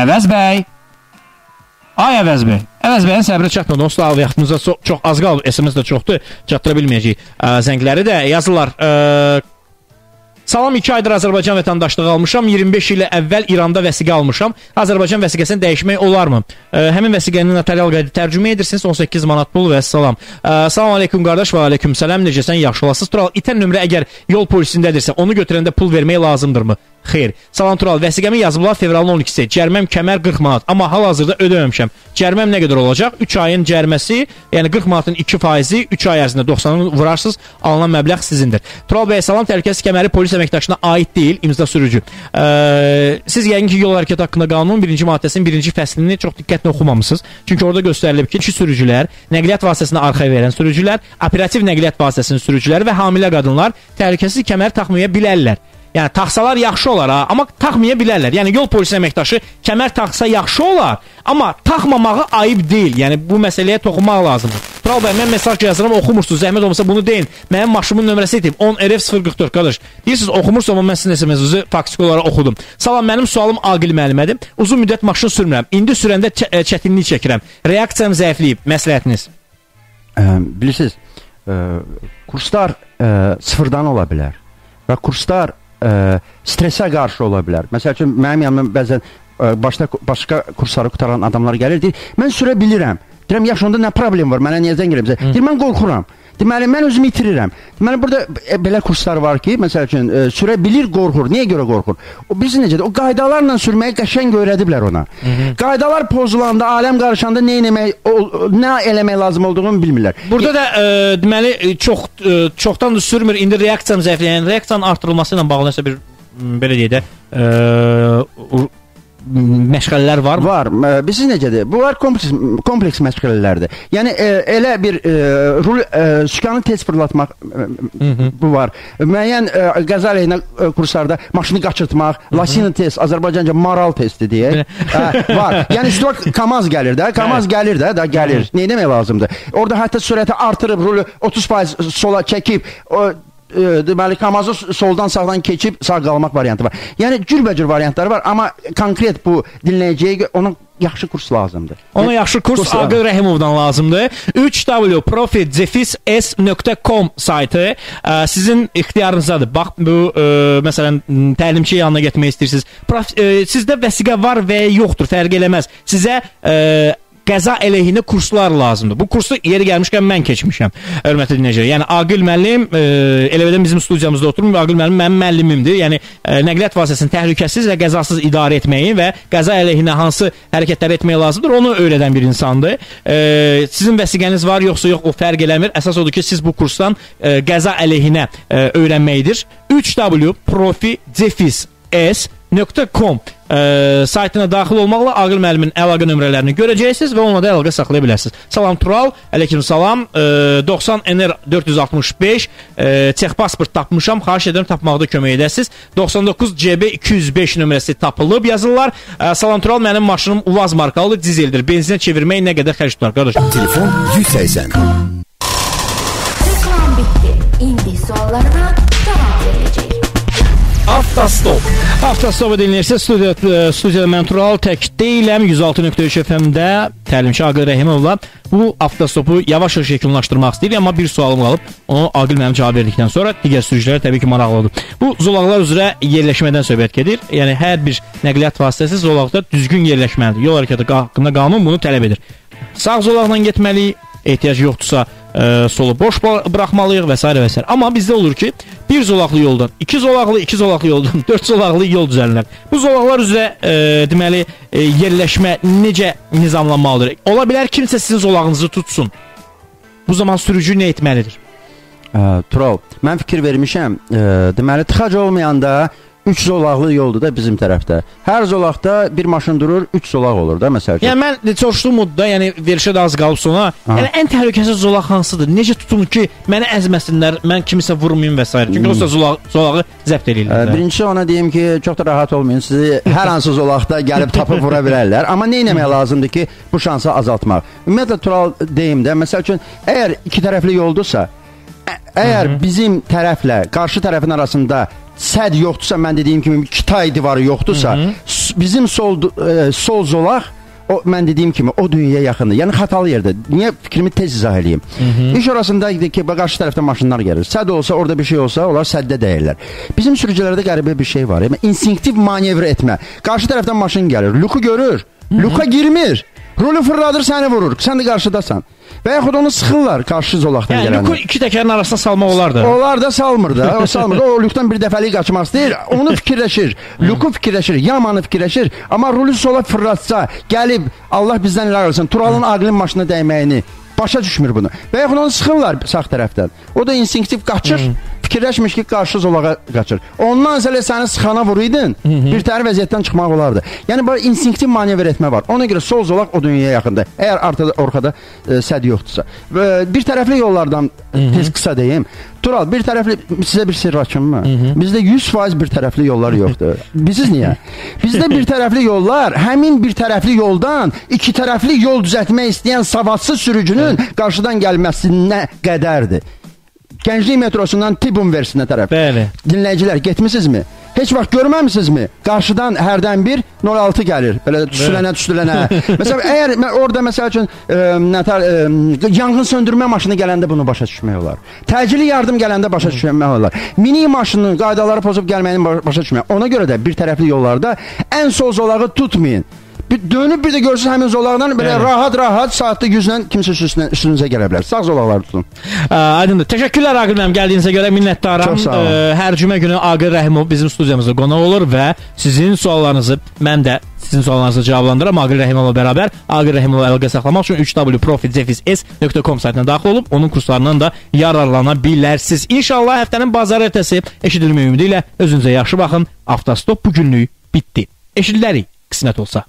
Əvəz bəy. Ay Əvəz bəy. Əvəz bəyin səbri çatmadı. Onsuz da vaxtımızda çox az qalıb. SMS də çoxdur. Çatdıra bilməyəcəyik. Zəngləri də yazırlar. Salam, 2 aydır Azərbaycan vətəndaşlığı almışam. 25 il əvvəl İranda vəsiqə almışam. Azərbaycan vəsiqəsini dəyişmək olarmı? Həmin vəsiqəni notarial qayda tərcümə edirsiniz. 18 manat pul və salam. Salam aleyküm qardaş və aleyküm salam. Necəsən? Yaxşı olasınız. Tural, itən nömrə əgər yol polisindədirsə, onu götürəndə pul vermək lazımdırmı? Xeyr. Salam Tural, vəsiqəmi yazıblar fevralın 12-si. Cəriməm kəmər 40 manat. Amma hal-hazırda ödəməmişəm. Cəriməm nə qədər olacaq? 3 ayın cəriməsi, yəni 40 manatın 2%, 3 ay ərzində 90-ı vurarsınız, alınan məbləğ sizindir. Tural bəy, salam, təhlükəsizlik kəməri polis əməkdaşına aid deyil, imza sürücü. Siz yəqin ki, yol hərəkəti haqqında qanunun 1-ci maddəsinin 1-ci fəslini çox diqqətlə oxumamısınız. Çünki orada göstərilib ki, sürücülər, nəqliyyat vasitəsini arxaya verən sürücülər, operativ nəqliyyat vasitəsinin sürücüləri və hamilə qadınlar təhlükəsizlik kəmər taxmaya bilərlər. Yəni taxsalar yaxşı olar ha, amma taxmaya bilərlər. Yəni yol polisi əməkdaşı kəmər taxsa yaxşı olar, amma taxmamağı ayıb deyil. Yəni bu məsələyə toxunmaq lazımdır. Tural bəy, mən mesaj yazıram, oxumursunuz. Zəhmət olmasa bunu deyin. Mənim maşımın nömrəsi etib 10 RF044 qardaş. Deyirsiniz oxumursunuz, amma mən sizin SMS-inizi faksik olaraq oxudum. Salam, mənim sualım Aqil müəllimədir. Uzun müddət maşın sürmürəm. İndi sürəndə çətinlik çəkirəm. Reaksiyam zəifləyib. Məsləhətiniz? Bilirsiniz, kurslar sıfırdan ola bilər və kurslar stresə qarşı ola bilər. Məsəl üçün, mənim yanımda bəzən başqa kursları qutaran adamlar gəlir, deyir, mən sürə bilirəm. Deyirəm, yaxşı, onda nə problem var, mənə niyə zəng gəlib? Deyir, mən qorxuram. Deməli, mən özümü itirirəm. Deməli, burada belə kurslar var ki, məsəl üçün, sürə bilir, qorxur. Niyə görə qorxur? Biz necədir? O qaydalarla sürməyi qəşəng öyrədiblər ona. Qaydalar pozulanda, aləm qarışanda nə eləmək lazım olduğunu bilmirlər. Burada da deməli, çoxdan da sürmür. İndi reaksiyanı zəifləyən, reaksiyanın artırılması ilə bağlı nəsə bir, belə deyək də, məşğələlər var mı? Var. Bilirsiniz necədir? Bunlar kompleks məşğələlərdir. Yəni elə bir rul sükanı tez fırlatmaq bu var. Müəyyən qəza əleyhinə kurslarda maşını qaçırtmaq, lasini test, Azərbaycanca maral testi deyək. Var. Yəni istilak KAMAZ gəlir də, KAMAZ gəlir də, gəlir. Nə etmək lazımdır? Orada hətta sürəti artırıb, rulu 30% sola çəkib, deməli, KAMAZı soldan sağdan keçib sağ qalmaq variantı var. Yəni cürbəcür variantları var, amma konkret bu dinləyiciyə ona yaxşı kurs lazımdır. Ona yaxşı kurs Aqil Rəhimovdan lazımdır. 3w.profitcefis.com saytı sizin ixtiyarınızdadır. Bax, bu məsələn, təlimçi yanına getmək istəyirsiniz. Sizdə vəsiqə var və ya yoxdur, fərq eləməz. Sizə qəza əleyhinə kurslar lazımdır. Bu kursu yeri gəlmişkən mən keçmişəm, hörmətli dinləyicilər. Yəni Aqil müəllim elə bizim studiyamızda oturmur. Aqil müəllim mənim müəllimimdir. Yəni nəqliyyat vasitəsini təhlükəsiz və qəzasız idarə etməyi və qəza əleyhinə hansı hərəkətlər etmək lazımdır, onu öyrədən bir insandır. Sizin vəsiqəniz var, yoxsa yox, o fərq eləmir. Əsas odur ki, siz bu kursdan qəza əleyhinə öyrənməkdir. 3w.profitcefis.com saytına daxil olmaqla Aqil müəllimin əlaqə nömrələrini görəcəksiniz və onunla da əlaqə saxlaya bilərsiniz. Salam Tural, əleykum salam. 90 NR 465 texpasport tapmışam. Xahiş edirəm tapmaqda kömək edəsiniz. 99 CB 205 nömrəsi tapılıb yazırlar. Salam Tural, mənim maşınım Uvaz markalıdır, dizeldir. Benzinə çevirmək nə qədər xərc tutar qardaşım? Telefon 180. Reklam bitti. İndi suallarına cavab verəcək. Avtostopu dinləyirsiniz. Studiyada mən Tural, tək deyiləm. 106.3 FM-də təlimçi Aqil Rəhimovla bu avtostopu yavaş-yavaş yekunlaşdırmaq istəyir, amma bir sualım qalıb. Onu Aqil mənim cavab verdikdən sonra digər sürücülərə təbii ki, maraqlıdır. Bu zolaqlar üzrə yerləşmədən söhbət gedir. Yəni hər bir nəqliyyat vasitəsi zolaqda düzgün yerləşməlidir. Yol hərəkəti haqqında qanun bunu tələb edir. Sağ zolaqla getməliyik, ehtiyac yoxdursa solu boş buraxmalıyıq və s. və s. Amma bizdə olur ki, bir zolaqlı yoldan, iki zolaqlı yoldan, 4 zolaqlı yol düzəlirlər. Bu zolaqlar üzrə deməli yerləşmə necə nizamlanmalıdır? Ola bilər kimsə sizin zolağınızı tutsun. Bu zaman sürücü nə etməlidir? Tural, mən fikir vermişəm. Deməli, tıxac olmayanda 3 zolaqlı yoldur da bizim tərəfdə. Hər zolaqda bir maşın durur, 3 zolaq olur da məsəl üçün. Yəni mən soruşduğum da, yəni verişə də az qalıb sonra. Yəni ən təhlükəsiz zolaq hansıdır? Necə tutum ki, məni əzməsinlər, mən kimisə vurmayım və s. Çünki o zolağı zəbt eləyirlər. Birincisi ona deyim ki, çox da rahat olmayın. Sizi hər hansı zolaqda gəlib tapıb vura bilərlər. Amma nə etmək lazımdır ki, bu şansı azaltmaq? Ümumiyyətlə Tural deyim də, məsəl üçün, əgər iki tərəfli yoldursa, əgər bizim tərəflə qarşı tərəfin arasında səd yoxdursa, mən dediyim kimi 2 tay divarı yoxdursa, bizim sol zolaq, mən dediyim kimi o dünyaya yaxındır. Yəni xatalı yerdə. Niyə fikrimi tez izah edeyim? İş orasında ki, qarşı tərəfdən maşınlar gəlir. Səd olsa, orada bir şey olsa, onlar səddə dəyirlər. Bizim sürücülərdə qəribə bir şey var. Yəni, instinktiv manevr etmə. Qarşı tərəfdən maşın gəlir, luku görür, luka girmir. Rolu fırladır, səni vurur. Sən də qarşıdasan. Və yaxud onu sıxırlar qarşı zolaqdan gələni. Yəni, luku 2 təkərin arasına salmaq olardı. Onlar da salmır da. O salmır. O lukdan bir dəfəlik qaçmaq istəyir. Onu fikirləşir. Luku fikirləşir. Yamanı fikirləşir. Amma rolu sola fırlatsa, gəlib, Allah bizdən ilah olsun, Turalın Aqilin maşına dəyməyini başa düşmür bunu. Və yaxud onu sıxırlar sağ tərəfdən. O da instinktiv qaçır. Fikirləşmiş ki, qarşı zolağa qaçır. Ondan sonra səni sıxana vuruydun, bir təhər vəziyyətdən çıxmaq olardı. Yəni, bu instinktiv manevr etmə var. Ona görə sol zolaq o dünyaya yaxındır. Əgər orxada səd yoxdursa. Bir tərəfli yollardan tez qısa deyim. Tural, bir tərəfli, sizə bir sirr açım mı? Bizdə 100% bir tərəfli yollar yoxdur. Biziz niyə? Bizdə bir tərəfli yollar, həmin bir tərəfli yoldan 2 tərəfli yol düzəltmək istəyən savadsız sürücünün qarşıdan gəlməsinə qədərdir. Gənclik metrosundan Tibun versinə tərəf. Bəli. Dinləyicilər, getmisinizmi? Heç vaxt görməmisinizmi? Qarşıdan hərdən bir 06 gəlir. Belə düşdülənə. Məsələn, əgər orada məsəl üçün yanğın söndürmə maşını gələndə bunu başa düşmək olar. Təcili yardım gələndə başa düşmək olar. Mini maşının qaydaları pozub gəlməyini başa düşmək. Ona görə də bir tərəfli yollarda ən sol zolağı tutmayın. dönüb bir də görsünüz həmin zolaqdan belə rahat saatda 100-lə kimsə üstünüzə gələ bilər. Sağ zolaqlar tutun. Aydındır. Təşəkkürlər Aqil müəllim, gəldiyinizə görə minnətdaram. Çox sağ olun. Hər cümə günü Aqil Rəhimov bizim studiyamızda qonaq olur və sizin suallarınızı, mən də sizin suallarınızı cavablandıram Aqil Rəhimovla bərabər. Aqil Rəhimov əlaqə saxlamaq üçün 3w.profitcefis.com saytına daxil olub onun kurslarından da yararlana bilərsiniz. İnşallah həftənin bazar ertəsi eşidilmə ümidi ilə özünüzə yaxşı baxın. Avtostop bugünlük bitdi. Eşidilərik, qismət olsa.